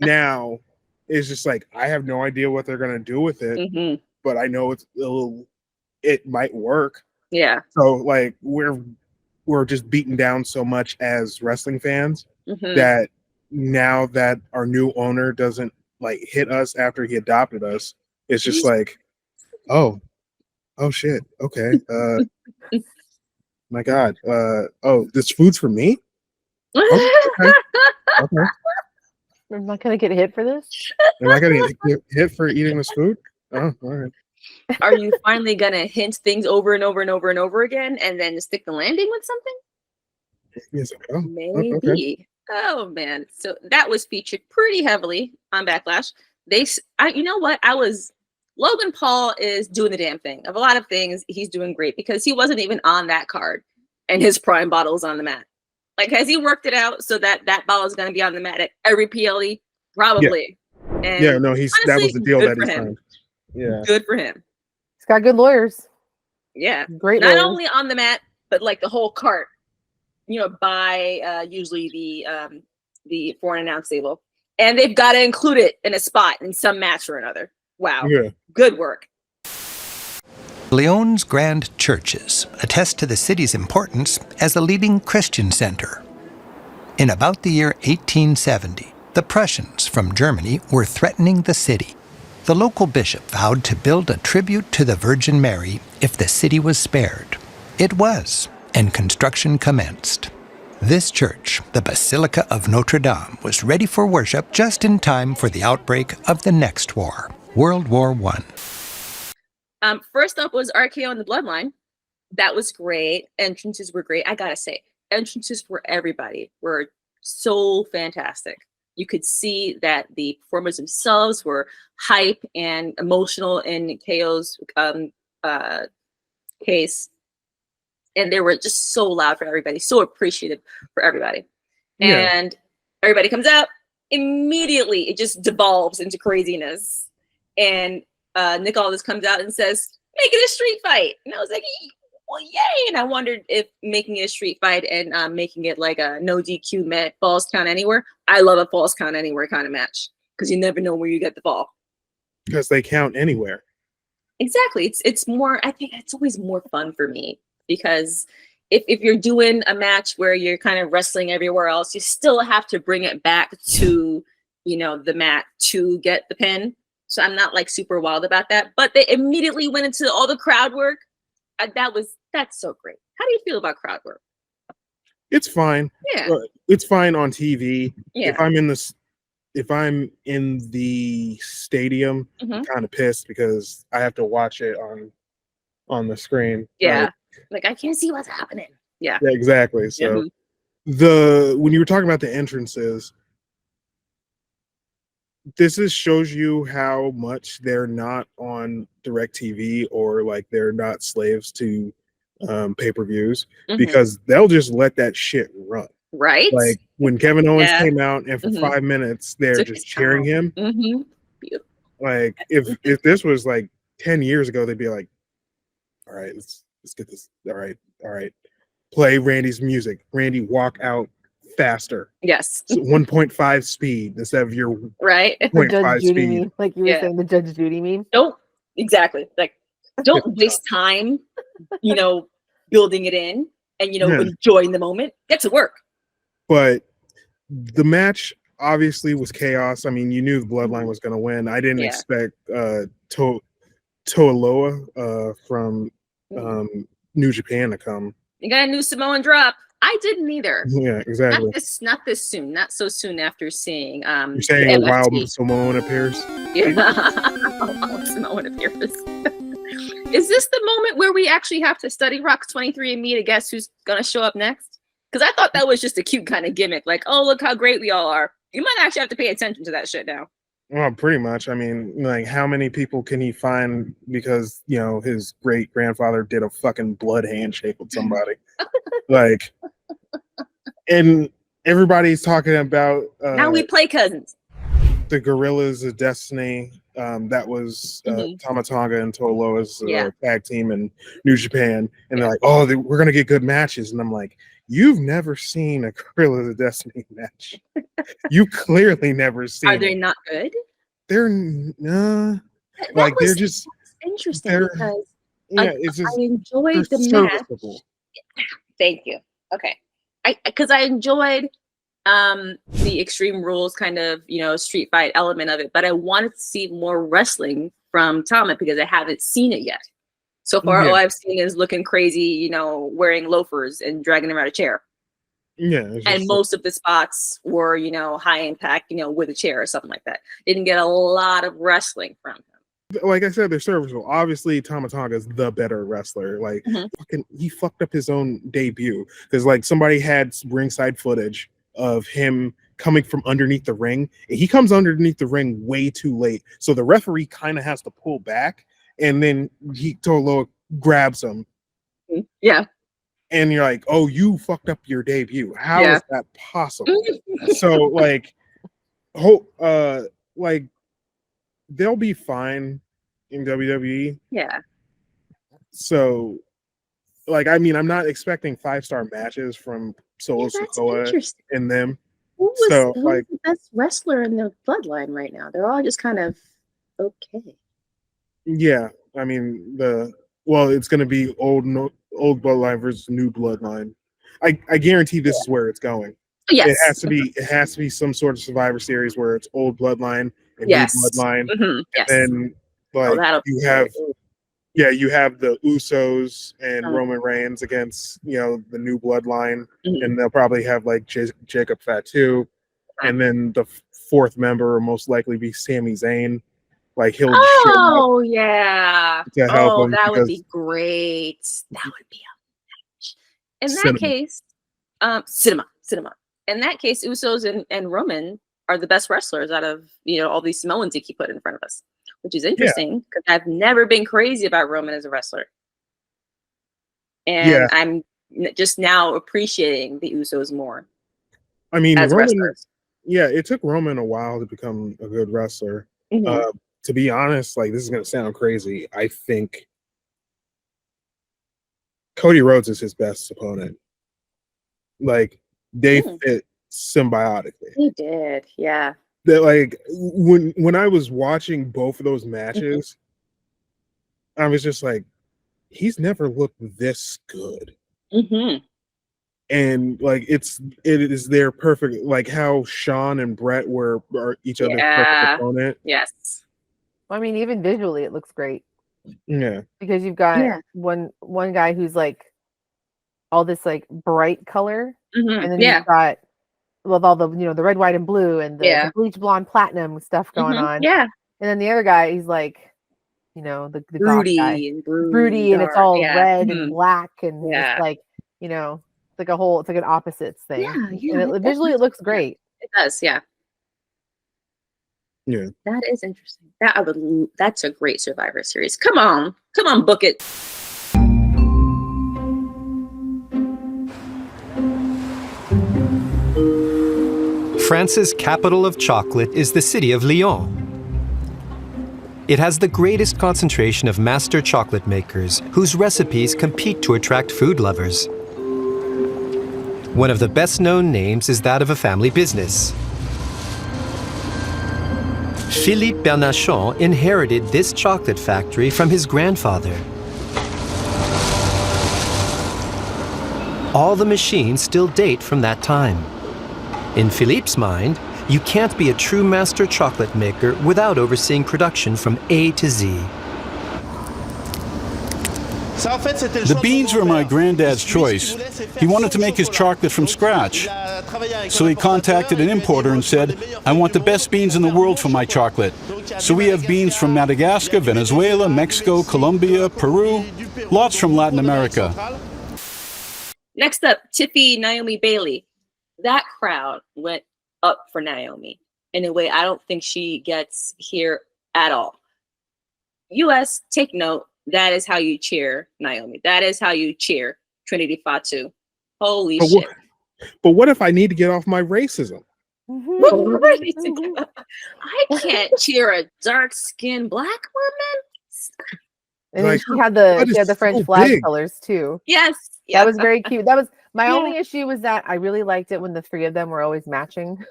now it's just like, I have no idea what they're going to do with it, but I know it might work. Yeah. So like we're just beaten down so much as wrestling fans that now that our new owner doesn't like hit us after he adopted us, it's just like, oh shit, okay, my god, oh, this food's for me. Okay. I'm not gonna get hit for this. Am I gonna get hit for eating this food? Oh, all right. Are you finally gonna hint things over and over and over and over again, and then stick the landing with something? Yes. Oh, Maybe. okay. Oh man, so that was featured pretty heavily on Backlash. You know what? Logan Paul is doing the damn thing. Of a lot of things, he's doing great because he wasn't even on that card, and his prime bottle is on the mat. Like, has he worked it out so that bottle is going to be on the mat at every PLE? Probably. Yeah, And yeah, no, honestly, that was the deal good that for he him. signed. Yeah, Good for him. He's got good lawyers. Yeah, Great not lawyers. only on the mat, but like the whole cart. You know, by usually the foreign announce table, and they've got to include it in a spot in some match or another. Wow, Yeah. Good work. Lyon's grand churches attest to the city's importance as a leading Christian center. In about the year 1870, the Prussians from Germany were threatening the city. The local bishop vowed to build a tribute to the Virgin Mary if the city was spared. It was, and construction commenced. This church, the Basilica of Notre Dame, was ready for worship just in time for the outbreak of the next war, World War I. First up was RKO and the Bloodline. That was great. Entrances were great. I gotta say, entrances for everybody were so fantastic. You could see that the performers themselves were hype and emotional in KO's case. And they were just so loud for everybody, so appreciative for everybody. Yeah. And everybody comes out, immediately it just devolves into craziness. And Nick Aldis comes out and says, make it a street fight. And I was like, well, yay. And I wondered if making it a street fight and making it like a no DQ match, falls count anywhere. I love a falls count anywhere kind of match because you never know where you get the ball. Because they count anywhere. Exactly. It's more, I think it's always more fun for me because if you're doing a match where you're kind of wrestling everywhere else, you still have to bring it back to, you know, the mat to get the pin. So I'm not like super wild about that, but they immediately went into all the crowd work. That's so great. How do you feel about crowd work? It's fine. Yeah. It's fine on TV. Yeah. If I'm in the stadium, I'm kind of pissed because I have to watch it on the screen. Yeah. Like I can't see what's happening. Yeah. Yeah, exactly. So when you were talking about the entrances, this shows you how much they're not on DirecTV or like they're not slaves to pay-per-views because they'll just let that shit run. Right. Like when Kevin Owens came out and for 5 minutes they're just cheering him. Beautiful. Like if this was like 10 years ago, they'd be like, all right, let's get this. All right. Play Randy's music. Randy, walk out faster. Yes. So 1.5 speed instead of your right. 0.5 speed. Meme, like you were saying, the Judge Judy meme. Don't exactly like don't waste time, you know, building it in and you know enjoying the moment. Get to work. But the match obviously was chaos. I mean, you knew the Bloodline was going to win. I didn't expect Toaloa from New Japan to come. You got a new Samoan drop. I didn't either. Yeah, exactly. Not this soon. Not so soon after seeing. You're saying a wild Samoan appears? Yeah, Samoan appears. Is this the moment where we actually have to study Rock's 23andMe to guess who's gonna show up next? Because I thought that was just a cute kind of gimmick. Like, oh, look how great we all are. You might actually have to pay attention to that shit now. Well, pretty much. I mean, like, how many people can he find because, you know, his great grandfather did a fucking blood handshake with somebody? Like, and everybody's talking about now we play cousins. The Gorillas of Destiny. That was Tama Tonga and Toloa's tag team in New Japan. And they're like, oh, we're going to get good matches. And I'm like, you've never seen a Gorillas of Destiny match. You clearly never seen Are they not good? They're like they're just interesting because it's just, I enjoyed the match. Thank you. Okay, because I enjoyed the Extreme Rules kind of, you know, street fight element of it, but I wanted to see more wrestling from Tama because I haven't seen it yet. So far, all I've seen is looking crazy, you know, wearing loafers and dragging around a chair. Yeah. And most of the spots were, you know, high impact, you know, with a chair or something like that. Didn't get a lot of wrestling from him. Like I said, they're serviceable. Obviously, Tama Tonga is the better wrestler. Like, he fucked up his own debut because, like, somebody had ringside footage of him coming from underneath the ring. He comes underneath the ring way too late, so the referee kind of has to pull back, and then Toloa grabs him. Yeah. And you're like, oh, you fucked up your debut. How is that possible? So, like, like, they'll be fine in WWE. Yeah. So, like, I mean, I'm not expecting 5-star matches from Solo Sikoa and them. Who's the best wrestler in the bloodline right now? They're all just kind of okay. Yeah. I mean, it's going to be old bloodline versus new bloodline. I guarantee this is where it's going. Yes. It has to be some sort of Survivor Series where it's old bloodline and new bloodline. Yes. And like you have the Usos and Roman Reigns against, you know, the new bloodline, and they'll probably have like Jacob Fatu, and then the fourth member will most likely be Sami Zayn. Like he'll to help him that would be great. That would be a match. In that case, cinema. In that case, Usos and Roman are the best wrestlers out of, you know, all these Samoans he keep putting in front of us, which is interesting because I've never been crazy about Roman as a wrestler. And I'm just now appreciating the Usos more. I mean, as wrestlers. Yeah, it took Roman a while to become a good wrestler. To be honest, like, this is going to sound crazy, I think Cody Rhodes is his best opponent. Like, they fit symbiotically. He did, yeah. That, like, when I was watching both of those matches, I was just like, he's never looked this good. And like it is their perfect, like how Sean and Brett are each other's perfect opponent. Yes. I mean, even visually, it looks great. Yeah. Because you've got one guy who's like all this like bright color, and then you've got with all the, you know, the red, white, and blue, and the bleach blonde platinum stuff going on. Yeah. And then the other guy, he's like, you know, the broody and it's all red and black, and it's like, you know, it's like an opposites thing. Yeah. And visually, it looks great. It does, yeah. Yeah. That is interesting. That's a great Survivor Series. Come on, book it. France's capital of chocolate is the city of Lyon. It has the greatest concentration of master chocolate makers whose recipes compete to attract food lovers. One of the best-known names is that of a family business. Philippe Bernachon inherited this chocolate factory from his grandfather. All the machines still date from that time. In Philippe's mind, you can't be a true master chocolate maker without overseeing production from A to Z. The beans were my granddad's choice. He wanted to make his chocolate from scratch. So he contacted an importer and said, I want the best beans in the world for my chocolate. So we have beans from Madagascar, Venezuela, Mexico, Colombia, Peru, lots from Latin America. Next up, Tiffy Naomi Bailey. That crowd went up for Naomi in a way I don't think she gets here at all. US, take note. That is how you cheer Naomi. That is how you cheer Trinity Fatu. Holy shit. But what if I need to get off my racism? I can't cheer a dark-skinned black woman. And Like, she had that the is French so flag big. colors too. Yes. That was very cute. That was my Yeah. only issue was that I really liked it when the three of them were always matching.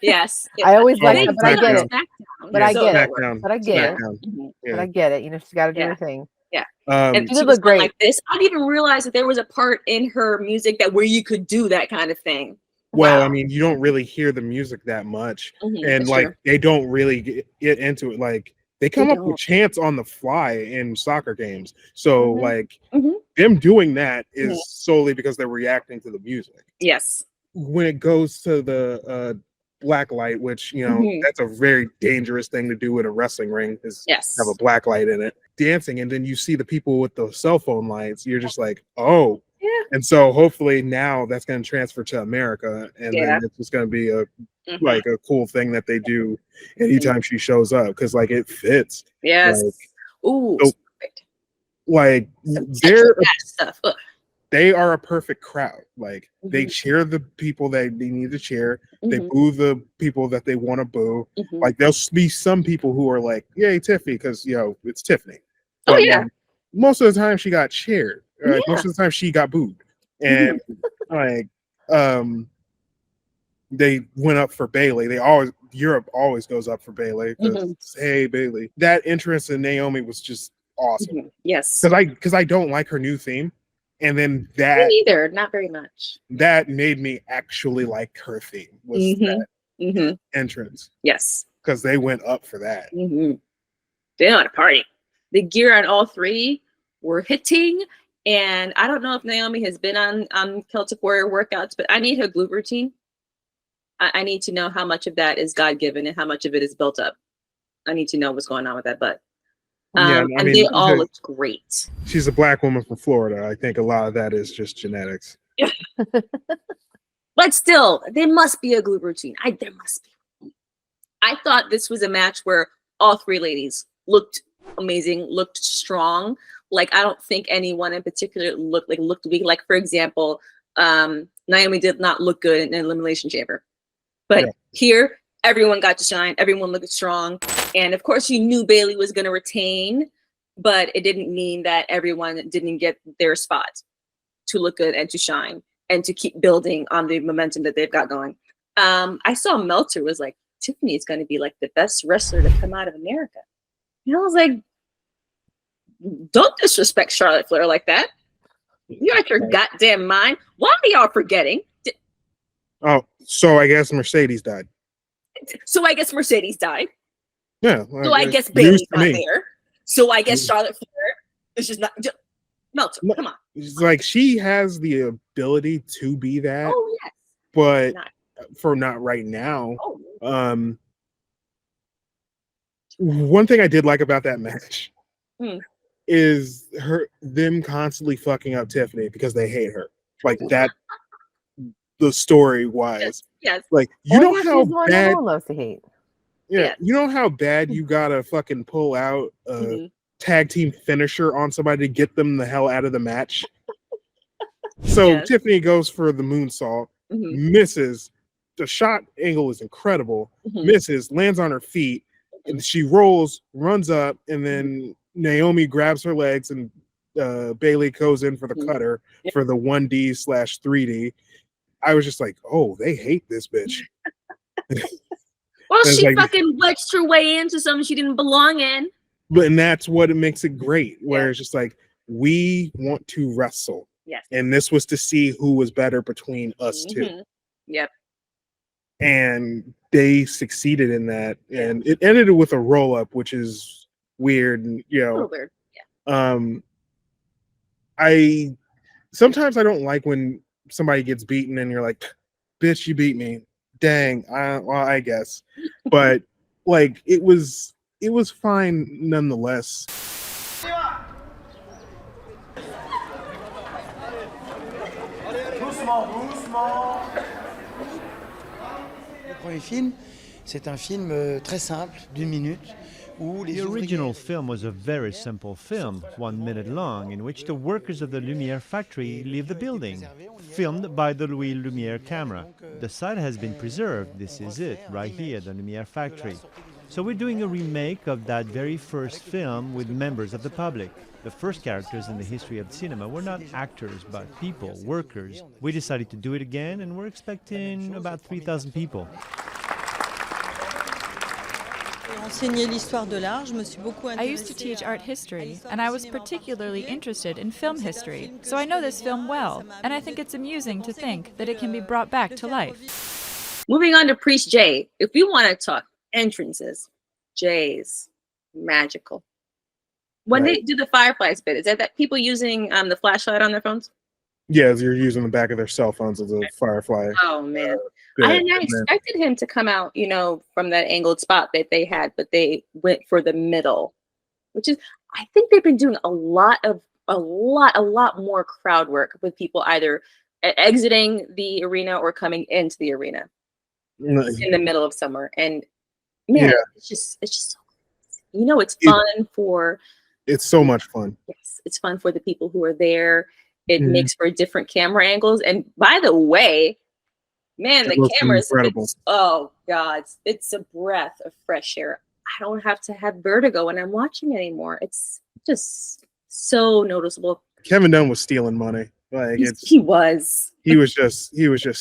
Yes. I always Oh, liked it, but I get it. But I get it. Smackdown. But I get it. Smackdown. But I get it. You know, she's got to do her thing. Yeah. Um, She did was look great. like this. I didn't even realize that there was a part in her music that where you could do that kind of thing. Well, Wow. I mean, you don't really hear the music that much, Mhm, and that's like true. they don't really get into it. Like they come up with don't. chants on the fly in soccer games. So Mhm. like Mhm. them doing that is Mhm. solely because they're reacting to the music. Yes. When it goes to the black light, which Mhm. that's a very dangerous thing to do in a wrestling ring, is Yes. have a black light in it, dancing, and then you see the people with the cell phone lights. You're just like, oh. Yeah. And so hopefully now that's going to transfer to America, and Yeah. then it's just going to be a Mhm. like a cool thing that they do anytime she shows up, because like it fits. Yes. Ooh. So, Perfect. like Sexual they're bad stuff. Ugh. they are a perfect crowd. Like they Mhm. cheer the people that they need to cheer. They Mhm. boo the people that they want to boo. Mhm. Like there'll be some people who are like, "Yay, Tiffany," because it's Tiffany. Oh, But yeah. like, most of the time she got cheered. Most Yeah. of the time she got booed, and like they went up for Bailey. Europe always goes up for Bailey because hey Bailey. That entrance in Naomi was just awesome. Yes. Because I don't like her new theme, and then Me that neither. Not very much. that made me actually like her theme was that entrance, Yes. because they went up for that. They know how to party. The gear on all three were hitting, and I don't know if Naomi has been on Celtic Warrior workouts, but I need her glute routine. I need to know how much of that is God given and how much of it is built up. I need to know what's going on with that butt. Yeah, I and mean, they all looked great. She's a black woman from Florida. I think a lot of that is just genetics. But still, there must be a glute routine. There must be. I thought this was a match where all three ladies looked amazing, looked strong. Like I don't think anyone in particular looked weak. Like for example, Naomi did not look good in Elimination Chamber, but here everyone got to shine. Everyone looked strong, and of course you knew Bailey was going to retain, but it didn't mean that everyone didn't get their spot to look good and to shine and to keep building on the momentum that they've got going. I saw Meltzer was like, Tiffany is going to be like the best wrestler to come out of America. And I was like, don't disrespect Charlotte Flair like that. You're out your goddamn mind. Why are y'all forgetting? Oh, so I guess Mercedes died. So I guess Mercedes died. Yeah. So I guess Bailey's not there. So I guess Charlotte Flair is just not. Meltzer, come on. It's like she has the ability to be that. Oh yes. But for not right now. Oh. One thing I did like about that match Hmm. is them constantly fucking up Tiffany because they hate her. Like that. The story wise, yes. Like you know she's how the one bad. everyone loves to hate. Yeah, you know how bad you gotta fucking pull out a tag team finisher on somebody to get them the hell out of the match. So Tiffany goes for the moonsault, misses. The shot angle is incredible. Misses, lands on her feet, and she rolls, runs up, and then Naomi grabs her legs, and Bailey goes in for the cutter for the 1D/3D. I was just like, oh, they hate this bitch. Well, she like, fucking wedged her way into something she didn't belong in. And that's what it makes it great, where it's just like, we want to wrestle. Yes. And this was to see who was better between us two. Yep. And they succeeded in that. And it ended with a roll up, which is weird. And, A little weird. Yeah. sometimes I don't like when somebody gets beaten and you're like, bitch, you beat me. Dang. Well, I guess. But like it was fine nonetheless. Le premier film, c'est un film très simple, d'1 minute. The original film was a very simple film, 1 minute long, in which the workers of the Lumière factory leave the building, filmed by the Louis Lumière camera. The site has been preserved. This is it, right here, the Lumière factory. So we're doing a remake of that very first film with members of the public. The first characters in the history of cinema were not actors, but people, workers. We decided to do it again, and we're expecting about 3,000 people. I used to teach art history, and I was particularly interested in film history, so I know this film well, and I think it's amusing to think that it can be brought back to life. Moving on to Priest Jay. If we want to talk entrances, Jay's magical. When they do the Fireflies bit, is that people using the flashlight on their phones? Yeah, you're using the back of their cell phones as a Firefly. Oh man. I had not expected him to come out, from that angled spot that they had, but they went for the middle, which is, I think they've been doing a lot more crowd work with people either exiting the arena or coming into the arena in the middle of summer. And man, it's just so, it's fun for. It's so much fun. Yes, it's fun for the people who are there. It makes for different camera angles. And by the way, man, the cameras, oh God, it's a breath of fresh air. I don't have to have vertigo when I'm watching anymore. It's just so noticeable. Kevin Dunn was stealing money. Like he was just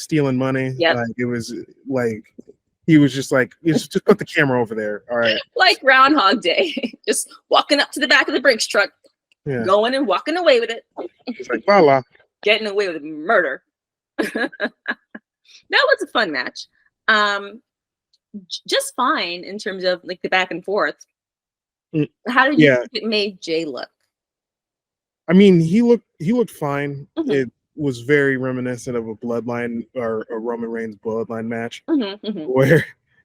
stealing money. Yep. Like it was like he was just like, just put the camera over there. All right. Like Groundhog Day. Just walking up to the back of the Brinks truck, going and walking away with it. It's like voila. Getting away with murder. That was a fun match. Just fine in terms of like the back and forth. How did you think it made Jay look? I mean, he looked fine. It was very reminiscent of a Bloodline or a Roman Reigns Bloodline match,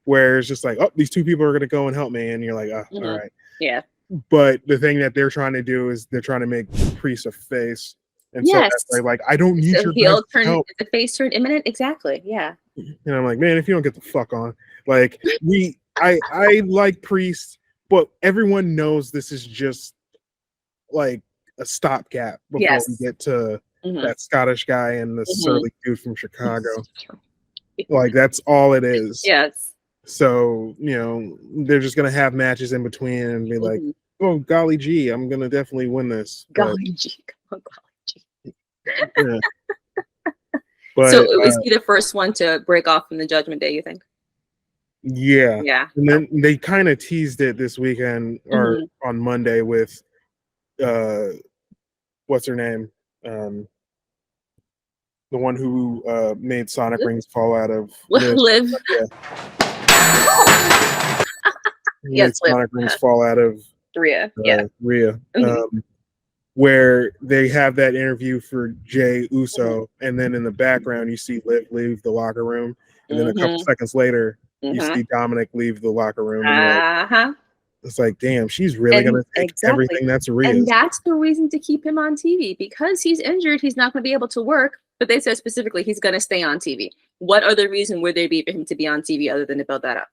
where it's just like, oh, these two people are gonna go and help me, and you're like, oh, all right, yeah. But the thing that they're trying to do is they're trying to make Priest a face. And so that's like, I don't need your heel turn. Is the face turn imminent? Exactly. Yeah. And I'm like, man, if you don't get the fuck on, like I like Priest, but everyone knows this is just like a stopgap before we get to that Scottish guy and the surly dude from Chicago. Like that's all it is. Yes. So they're just gonna have matches in between and be like, oh golly gee, I'm gonna definitely win this. Golly gee, come on, golly. Yeah. But, so was he the first one to break off from the Judgment Day, you think? Yeah. Yeah. And then they kind of teased it this weekend or on Monday with what's her name? The one who made Sonic Rings fall out of Liv. Yes, Sonic Rings fall out of Rhea. Rhea. Where they have that interview for Jay Uso, and then in the background you see Liv leave the locker room, and then a couple seconds later you see Dominic leave the locker room. And it's like, damn, she's really gonna take everything that's real. And that's the reason to keep him on TV, because he's injured, he's not going to be able to work. But they said specifically he's going to stay on TV. What other reason would there be for him to be on TV other than to build that up?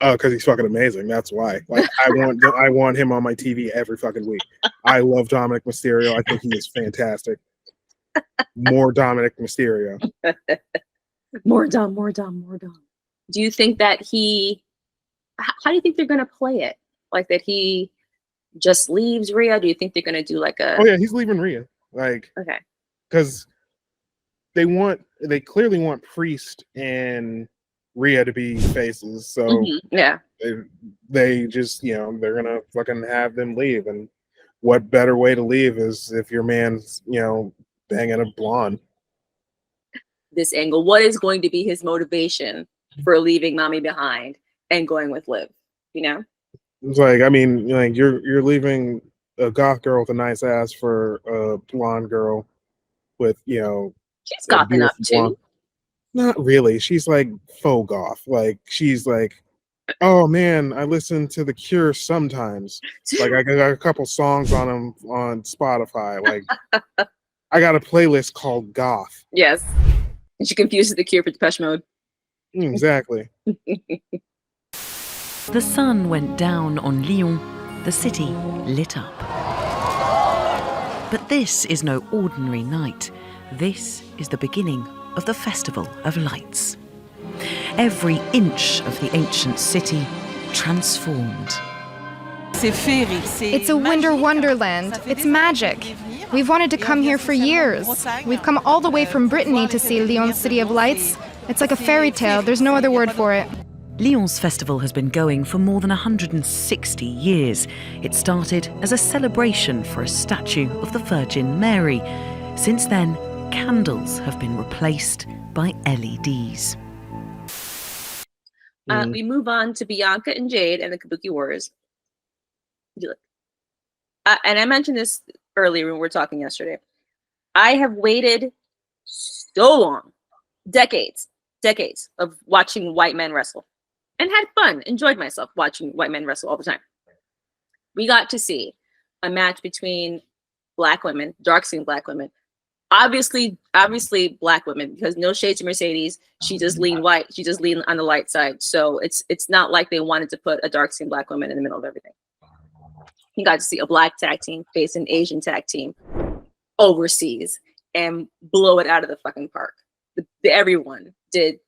Oh, because he's fucking amazing. That's why. Like I want him on my TV every fucking week. I love Dominic Mysterio. I think he is fantastic. More Dominic Mysterio. More Dom. Do you think that how do you think they're going to play it? Like that he just leaves Rhea? Do you think they're going to do like a? Oh yeah, he's leaving Rhea. Like okay, because they clearly want Priest and Rhea to be faces, so they just they're gonna fucking have them leave, and what better way to leave is if your man's banging a blonde. This angle, what is going to be his motivation for leaving mommy behind and going with Liv? It's like, I mean, like you're leaving a goth girl with a nice ass for a blonde girl with, you know, she's goth enough too. Not really. She's like faux goth. Like she's like, oh man, I listen to The Cure sometimes. Like I got a couple songs on them on Spotify. Like I got a playlist called Goth. Yes. And she confuses The Cure for Depeche Mode. Exactly. The sun went down on Lyon. The city lit up. But this is no ordinary night. This is the beginning of the Festival of Lights. Every inch of the ancient city transformed. It's a winter wonderland. It's magic. We've wanted to come here for years. We've come all the way from Brittany to see Lyon's City of Lights. It's like a fairy tale. There's no other word for it. Lyon's festival has been going for more than 160 years. It started as a celebration for a statue of the Virgin Mary. Since then, candles have been replaced by LEDs. We move on to Bianca and Jade and the Kabuki Warriors. And I mentioned this earlier when we were talking yesterday. I have waited so long, decades of watching white men wrestle and had fun, enjoyed myself watching white men wrestle all the time. We got to see a match between black women, dark-skinned black women, obviously black women, because no shade to Mercedes, she just leaned white, she just leaned on the light side. So it's not like they wanted to put a dark-skinned black woman in the middle of everything. You got to see a black tag team face an Asian tag team overseas and blow it out of the fucking park. Everyone did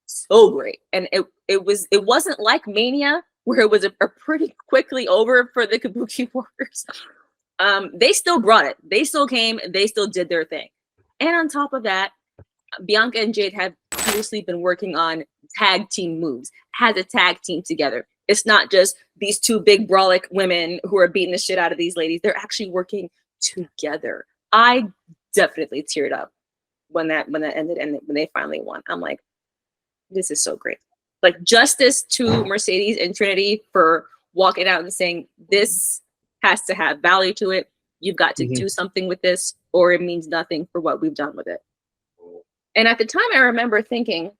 so great, and it wasn't like Mania where it was a pretty quickly over for the Kabuki Warriors. They still brought it. They still came. They still did their thing. And on top of that, Bianca and Jade have previously been working on tag team moves, has a tag team together. It's not just these two big brolic women who are beating the shit out of these ladies. They're actually working together. I definitely teared up when that ended and when they finally won. I'm like, this is so great. Like, justice to Mercedes and Trinity for walking out and saying this has to have value to it. You've got to do something with this, or it means nothing for what we've done with it. And at the time, I remember thinking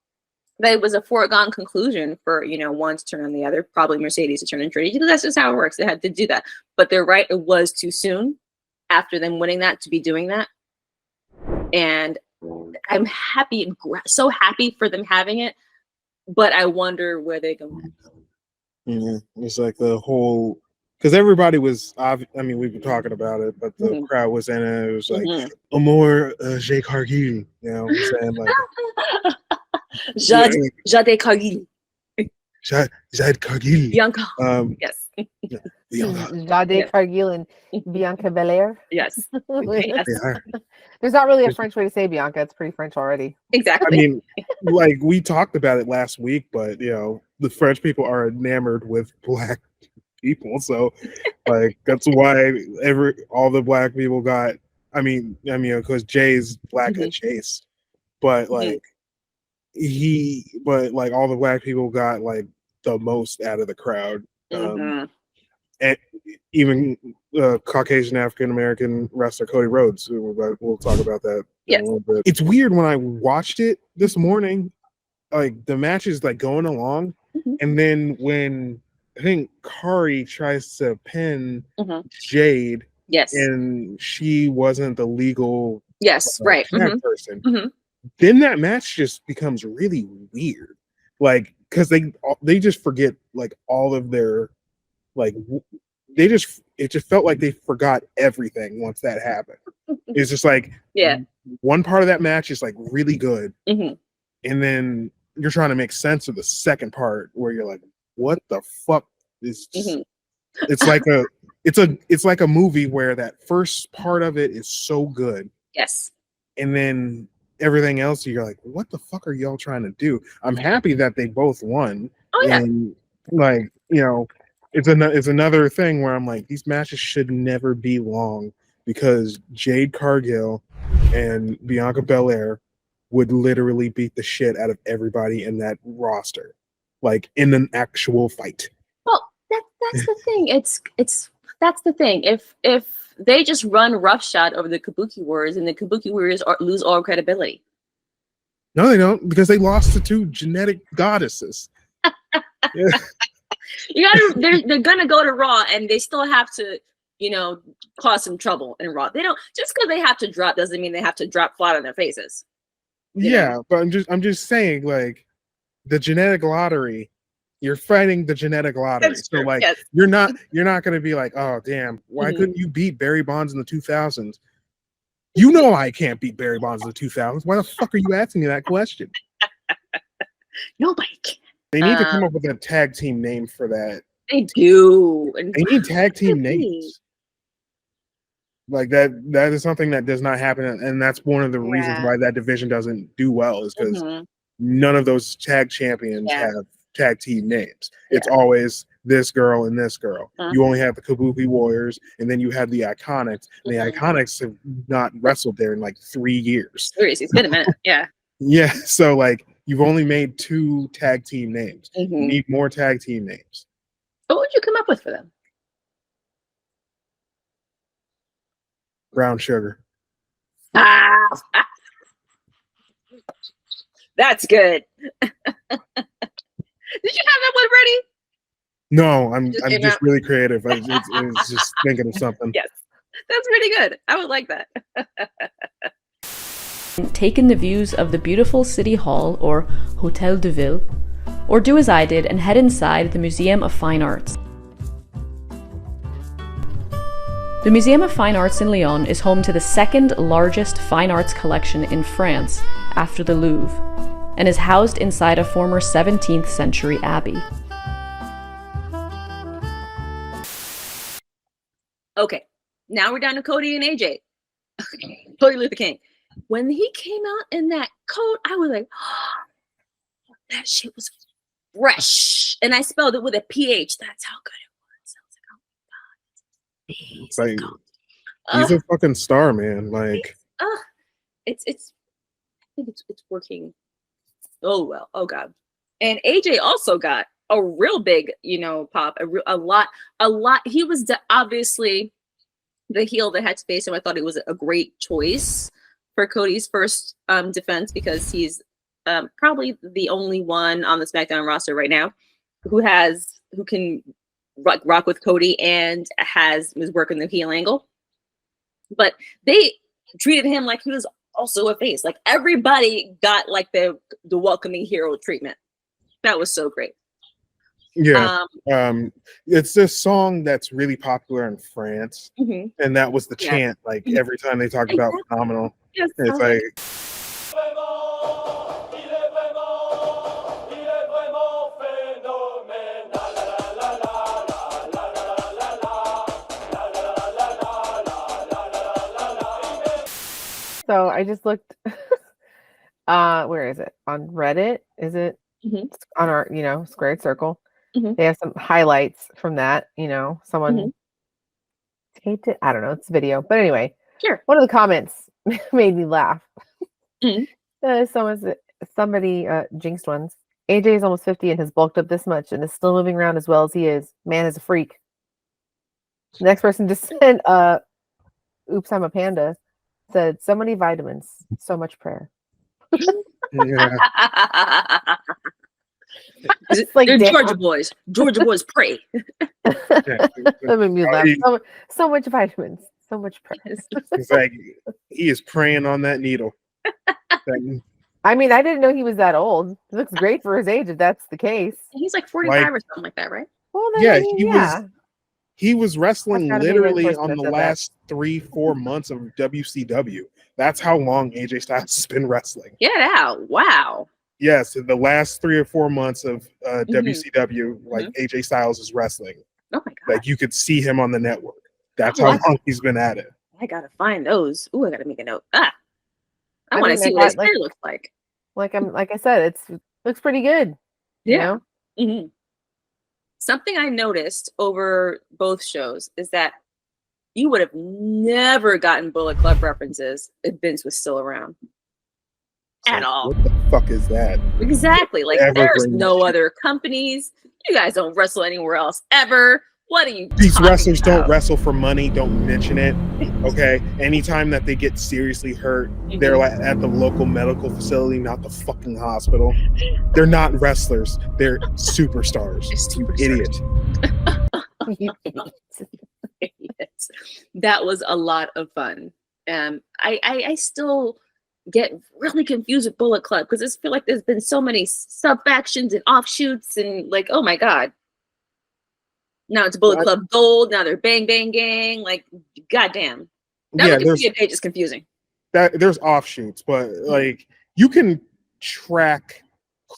that it was a foregone conclusion for, one to turn on the other, probably Mercedes to turn on Trinity. That's just how it works. They had to do that. But they're right. It was too soon after them winning that to be doing that. And I'm happy, so happy for them having it. But I wonder where they go next. It's like the whole, because everybody was, we've been talking about it, but the crowd was in it. It was like, Amor Jade Cargill, you know what I'm saying? Like, Jade Cargill. Jade Cargill. Bianca. Yes. Jade Cargill and Bianca Belair. Yes. Yes. There's not really a French way to say Bianca. It's pretty French already. Exactly. Like we talked about it last week, but the French people are enamored with black people, so like that's why all the black people got. Because Jay's black at Chase, but like all the black people got like the most out of the crowd. And even Caucasian African American wrestler Cody Rhodes. We'll talk about that in a little bit. It's weird when I watched it this morning, like the match is like going along, and then when I think Kari tries to pin Jade, and she wasn't the legal right person, then that match just becomes really weird, like because they just forget like all of their it just felt like they forgot everything once that happened. It's just like one part of that match is like really good, and then you're trying to make sense of the second part where you're like, what the fuck is it's like a movie where that first part of it is so good, and then everything else you're like, what the fuck are y'all trying to do? I'm happy that they both won. And like it's another thing where I'm like, these matches should never be long, because Jade Cargill and Bianca Belair would literally beat the shit out of everybody in that roster, like in an actual fight. Well, that's the thing. It's that's the thing. If they just run roughshod over the Kabuki Warriors, and the Kabuki Warriors lose all credibility. No, they don't, because they lost to 2 genetic goddesses. Yeah. They're gonna go to Raw, and they still have to, cause some trouble in Raw. They don't, just because they have to drop doesn't mean they have to drop flat on their faces. Yeah, but I'm just saying, like, the genetic lottery, you're fighting the genetic lottery. That's so true, like yes. you're not gonna be like, oh damn, why couldn't you beat Barry Bonds in the 2000s? You know I can't beat Barry Bonds in the 2000s. Why the fuck are you asking me that question? Nobody can. They need to come up with a tag team name for that. They do. They need tag team names. Like that is something that does not happen, and that's one of the reasons why that division doesn't do well, is because none of those tag champions have tag team names. It's always this girl and this girl. You only have the Kabuki Warriors, and then you have the Iconics. And the Iconics have not wrestled there in like 3 years. Seriously, it's been a minute. Yeah. Yeah, so like you've only made 2 tag team names. You need more tag team names. What would you come up with for them? Brown Sugar. That's good. Did you have that one ready? No, I'm just really creative. I was just thinking of something. Yes, that's pretty good. I would like that. Take in the views of the beautiful City Hall, or Hôtel de Ville, or do as I did and head inside the Museum of Fine Arts. The Museum of Fine Arts in Lyon is home to the second largest fine arts collection in France after the Louvre, and is housed inside a former 17th century abbey. Okay, now we're down to Cody and AJ. Cody Luther King. When he came out in that coat, I was like, oh, that shit was fresh. And I spelled it with a PH. That's how good it was. I was like, oh my God. He's a fucking star, man. Like, I think it's working. Oh well. Oh God. And AJ also got a real big, pop. A lot. He was obviously the heel that had to face him. I thought it was a great choice for Cody's first defense, because he's probably the only one on the SmackDown roster right now who can rock with Cody and was working the heel angle. But they treated him like he was also a face. Like everybody got like the welcoming hero treatment. That was so great. Yeah, it's this song that's really popular in France, and that was the chant. Like every time they talk about phenomenal, yes, it's like. So I just looked. Where is it? On Reddit? Is it on our squared circle? They have some highlights from that. Someone taped it. I don't know. It's a video, but anyway. Sure. One of the comments made me laugh. Somebody jinxed ones. AJ is almost 50 and has bulked up this much and is still moving around as well as he is. Man is a freak. The next person just said, "Oops, I'm a panda." Said, "So many vitamins, so much prayer." Yeah. It's like Georgia boys. Georgia boys pray. That made me laugh. So much vitamins, so much prayer. It's like he is praying on that needle. I mean, I didn't know he was that old. He looks great for his age, if that's the case. He's like 45 or something like that, right? Well, then, he was wrestling literally on the last 3-4 months of WCW. That's how long AJ Styles has been wrestling. Get out! Wow. Yes, the last 3 or 4 months of WCW, like AJ Styles is wrestling. Oh my God! Like you could see him on the network. That's how long he's been at it. I gotta find those. Ooh, I gotta make a note. I want to see what his hair looks like. Like I said, it looks pretty good. Yeah. Something I noticed over both shows is that you would have never gotten Bullet Club references if Vince was still around. At all. What the fuck is that? Exactly. Like there's no other companies. You guys don't wrestle anywhere else ever. What are you These talking wrestlers about? don't wrestle for money. Don't mention it. Okay. Anytime that they get seriously hurt, they're like at the local medical facility, not the fucking hospital. They're not wrestlers. They're superstars. You idiot. Idiots. That was a lot of fun. I still get really confused with Bullet Club because I feel like there's been so many sub factions and offshoots and like, oh my god. Now it's Bullet Club Gold. Now they're Bang Bang Gang. Like, goddamn. That Wikipedia page is confusing. There's offshoots, but like you can track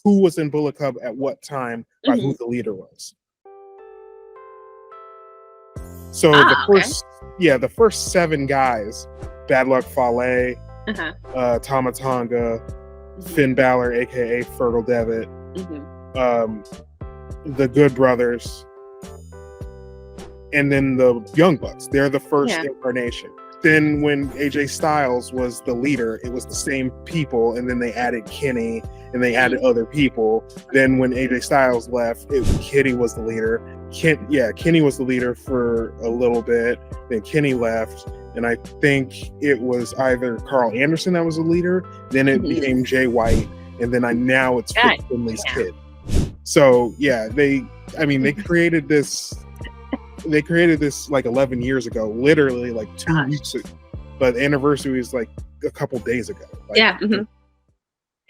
who was in Bullet Club at what time by who the leader was. So the first 7 guys: Bad Luck Fale, Tama Tonga, Finn Balor, aka Fertile Devitt, the Good Brothers, and then the Young Bucks. They're the first incarnation. Then when AJ Styles was the leader, it was the same people, and then they added Kenny and they added other people. Then when AJ Styles left, Kenny was the leader. Kenny was the leader for a little bit. Then Kenny left, and I think it was either Carl Anderson that was the leader. Then it became Jay White, and then now it's Fit Finley's kid. So they created this. They created this like 11 years ago, literally like 2 weeks ago. But the anniversary is like a couple days ago. Like,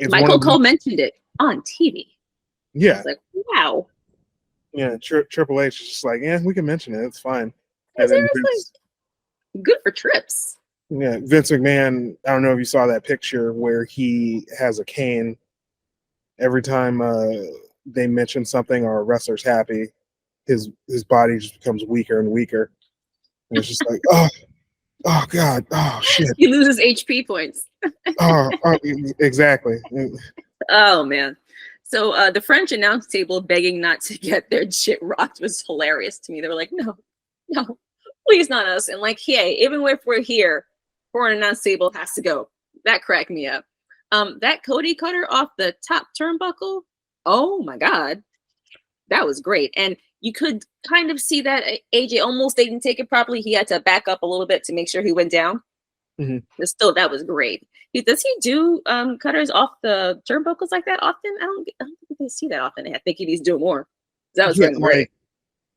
Michael Cole mentioned it on TV. Yeah. I was like, wow. Yeah, Triple H is just like, we can mention it. It's fine. And then good for Trips. Yeah, Vince McMahon, I don't know if you saw that picture where he has a cane. Every time they mention something or a wrestler's happy, his body just becomes weaker and weaker. And it's just like, oh God, oh shit. He loses HP points. Exactly. Oh man. So the French announce table begging not to get their shit rocked was hilarious to me. They were like, no, please not us. And like, hey, even if we're here, foreign announce table has to go. That cracked me up. That Cody cutter off the top turnbuckle. Oh my God. That was great. And you could kind of see that AJ almost didn't take it properly. He had to back up a little bit to make sure he went down. But still, that was great. Does he do cutters off the turnbuckles like that often? I don't think they see that often. I think he needs to do more. That was great.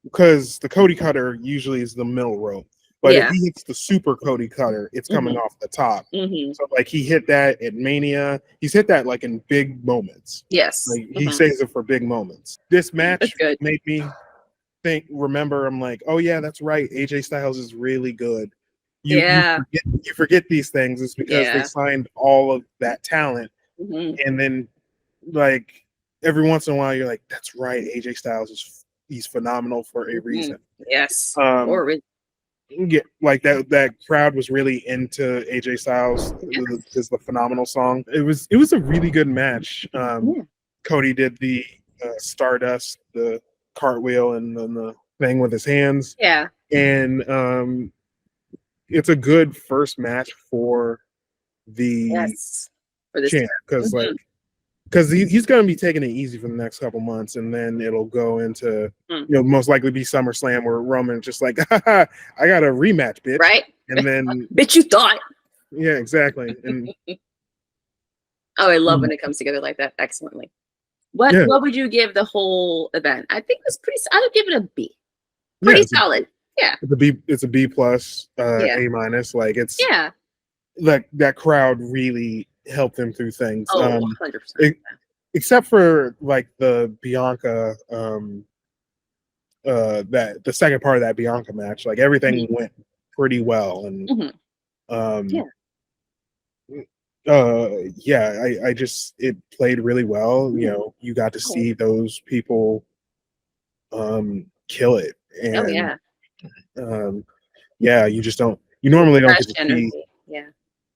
Because the Cody cutter usually is the middle rope. But if he hits the super Cody cutter, it's coming off the top. So like he hit that at Mania. He's hit that like in big moments. Yes. Like, he saves it for big moments. This match made me remember, I'm like, oh yeah, that's right. AJ Styles is really good. You forget these things. It's because they signed all of that talent. And then like every once in a while you're like, that's right, AJ Styles he's phenomenal for a reason. Yes. Yeah, like that crowd was really into AJ Styles because the phenomenal song. It was a really good match. Cody did the Stardust, the cartwheel, and then the thing with his hands. Yeah. And it's a good first match for the champ because he's going to be taking it easy for the next couple months, and then it'll go into most likely be SummerSlam where Roman's just like, I got a rematch, bitch, right? And then bitch, you thought. Yeah, exactly. And I love when it comes together like that. Excellently. What would you give the whole event? I think it's pretty. I would give it a B. Pretty solid. Yeah. It's a B plus, A minus. Like it's like that crowd really helped them through things. 100%. Except for like the Bianca, that the second part of that Bianca match, like everything went pretty well, and I just it played really well. You know, you got to see those people kill it, and you just don't. You normally don't get to see.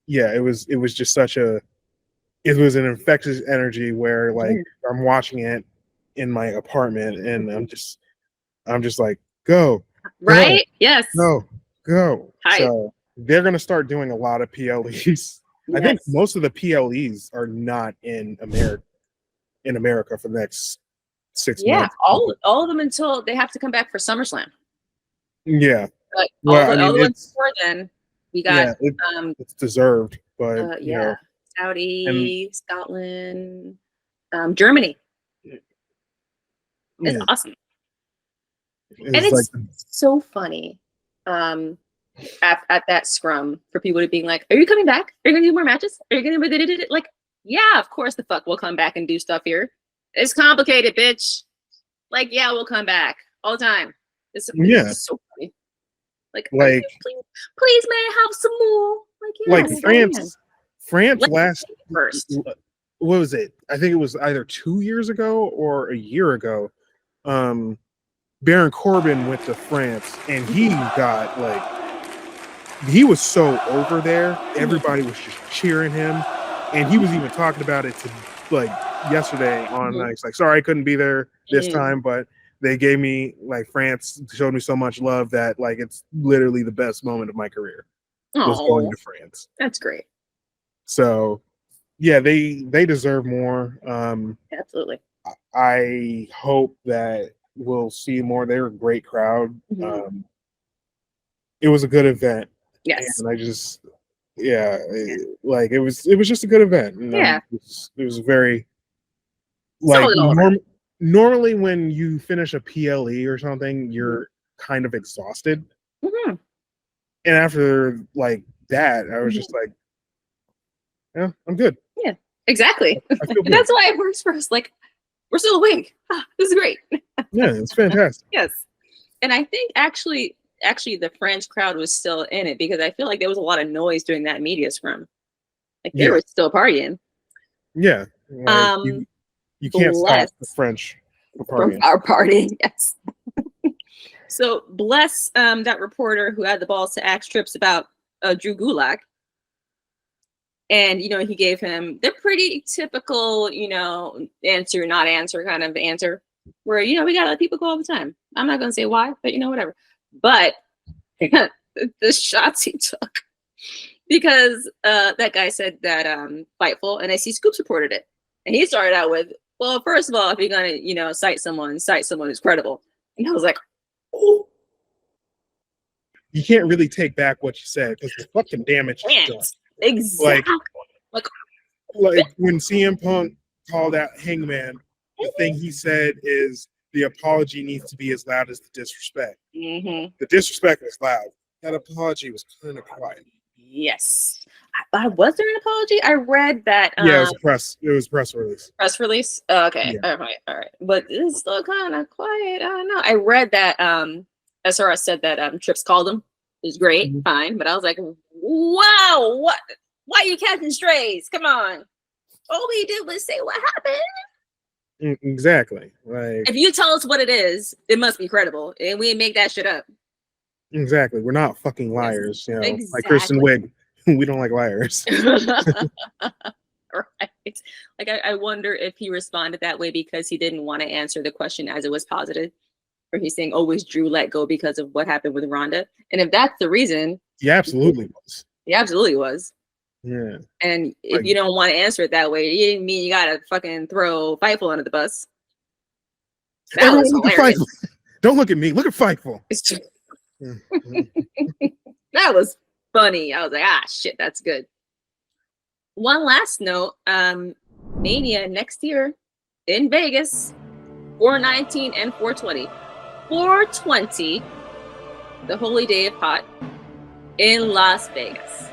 It was just such a. It was an infectious energy where like I'm watching it in my apartment, and I'm just like, go, right? Yes, go. Hi. So they're gonna start doing a lot of PLEs. I think most of the PLEs are not in America for the next 6 months. All of them until they have to come back for SummerSlam. Yeah. Like Well, I all mean, the ones it's before then, we got it's deserved, but you yeah, know, and Saudi, Scotland, Germany. It's yeah, awesome. And it's like it's so funny at that scrum for people to being like, are you coming back? Are you gonna do more matches? Are you gonna like, yeah, of course the fuck we'll come back and do stuff here. It's complicated, bitch. Like, yeah, we'll come back all the time. It's so funny. Like, please, may I have some more? Like, yeah, like we'll go again. France Let's last see first. what was it? I think it was either 2 years ago or a year ago. Baron Corbin went to France and he got like he was so over there. Everybody was just cheering him, and he was even talking about it to like yesterday on like, sorry I couldn't be there this time, but they gave me like France showed me so much love that like it's literally the best moment of my career was going to France. That's great. So yeah, they deserve more. Absolutely. I hope that we'll see more. They're a great crowd. It was a good event. Yes. And I just like it was just a good event. And, Yeah. it was very like normally when you finish a PLE or something, you're kind of exhausted. And after like that, I was just like, yeah, I'm good. Yeah, exactly. I feel good. That's why it works for us. Like, we're still awake. This is great. Yeah, it's fantastic. Yes. And I think actually the French crowd was still in it because I feel like there was a lot of noise during that media scrum. Like they were still partying. Yeah. Like, you can't stop the French from our partying. Yes. So bless that reporter who had the balls to ask Trips about Drew Gulak. And, you know, he gave him the pretty typical, you know, answer, not answer kind of answer where, you know, we got to let people go all the time. I'm not going to say why, but, you know, whatever. But the shots he took because that guy said that Fightful, and I see Scoops reported it. And he started out with, well, first of all, if you're going to, you know, cite someone who's credible. And I was like, oh. You can't really take back what you said because the fucking damage is done. Exactly. Like when CM Punk called out Hangman, the thing he said is the apology needs to be as loud as the disrespect. The disrespect was loud. That apology was kind of quiet. Yes. Was there an apology? I read that. Yeah, it was a press release. Press release? Oh, okay. Yeah. All right. But it's still kind of quiet. I don't know. I read that SRS said that Trips called him. It was great, fine. But I was like, wow, what? Why are you catching strays? Come on. All we did was say what happened. Exactly. Like if you tell us what it is, it must be credible. And we make that shit up. Exactly. We're not fucking liars, you know. Exactly. Like Kristen Wiig. We don't like liars. Right. Like I wonder if he responded that way because he didn't want to answer the question as it was posited. Or he's saying, always Drew let go because of what happened with Ronda. And if that's the reason, he absolutely was. He absolutely was. Yeah. And if you don't want to answer it that way, it didn't mean you gotta fucking throw Fightful under the bus. That was hilarious. Don't look at me. Look at Fightful. That was funny. I was like, shit, that's good. One last note, Mania next year in Vegas, 419 and 420. 420, the holy day of pot, in Las Vegas.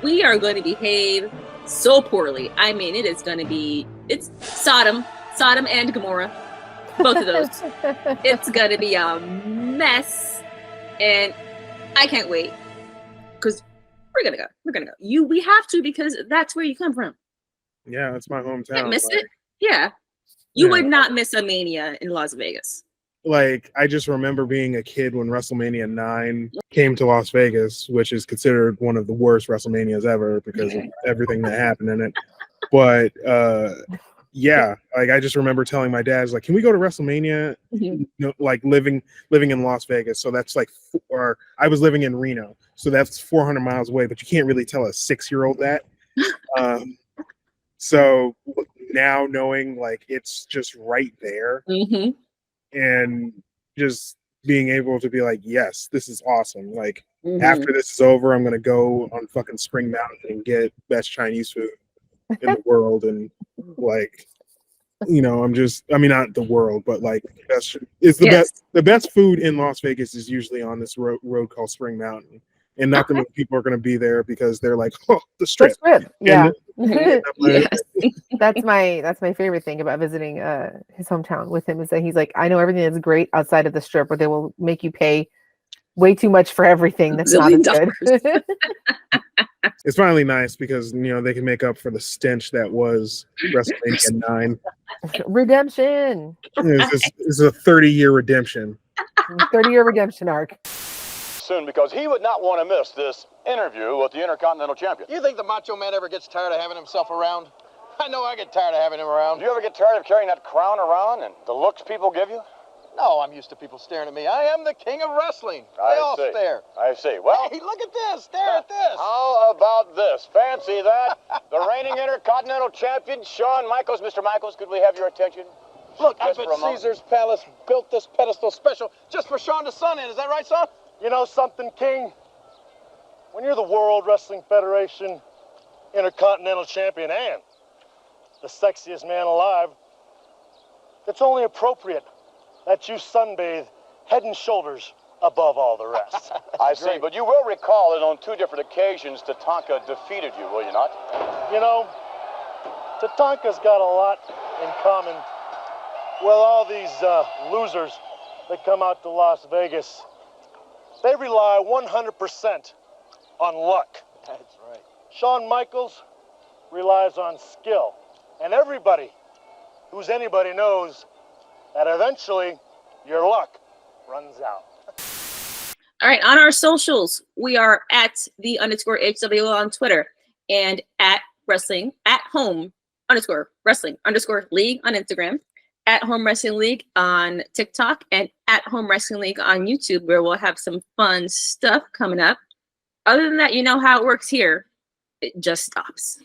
We are going to behave so poorly. I mean, it's Sodom and Gomorrah. Both of those. It's going to be a mess. And I can't wait. Because we're going to go. We're going to go. We have to because that's where you come from. Yeah, that's my hometown. Can't miss it. Yeah. You would not miss a Mania in Las Vegas. Like, I just remember being a kid when WrestleMania 9 came to Las Vegas, which is considered one of the worst WrestleManias ever because of everything that happened in it. But yeah, like I just remember telling my dad, like, can we go to WrestleMania? You know, like living in Las Vegas. So that's like, or I was living in Reno, so that's 400 miles away. But you can't really tell a 6-year-old that. So now knowing like it's just right there. And just being able to be like, yes, this is awesome. Like Mhm. after this is over, I'm gonna go on fucking Spring Mountain and get best Chinese food in the world, and like, you know, I mean, not the world, but like best is the Yes. best food in Las Vegas is usually on this road called Spring Mountain. And not that many people are going to be there because they're like, oh, the strip. Yeah. Yes. That's my favorite thing about visiting his hometown with him, is that he's like, I know everything that's great outside of the strip, but they will make you pay way too much for everything that's not as good. It's finally nice because, you know, they can make up for the stench that was WrestleMania 9. Redemption. This is a 30-year redemption. 30-year redemption arc. Soon, because he would not want to miss this interview with the Intercontinental Champion. You think the Macho Man ever gets tired of having himself around? I know I get tired of having him around. Do you ever get tired of carrying that crown around and the looks people give you? No, I'm used to people staring at me. I am the king of wrestling. They all see. stare. I see. Well, Hey, look at this. Stare at this. how about this? Fancy that? The reigning Intercontinental Champion, Shawn Michaels. Mr. Michaels, could we have your attention? Look, I Just bet for a moment. Caesar's Palace built this pedestal special just for Shawn to sun in. Is that right, son? You know something, King? When you're the World Wrestling Federation Intercontinental Champion and the sexiest man alive, it's only appropriate that you sunbathe head and shoulders above all the rest. I see, but you will recall that on 2 different occasions, Tatanka defeated you, will you not? You know, Tatanka's got a lot in common with all these losers that come out to Las Vegas. They rely 100% on luck. That's right. Shawn Michaels relies on skill. And everybody who's anybody knows that eventually your luck runs out. All right, on our socials, we are at @the_HW on Twitter and @home_wrestling_league on Instagram, @home wrestling league on TikTok, and @home wrestling league on YouTube, where we'll have some fun stuff coming up. Other than that, you know how it works here. It just stops.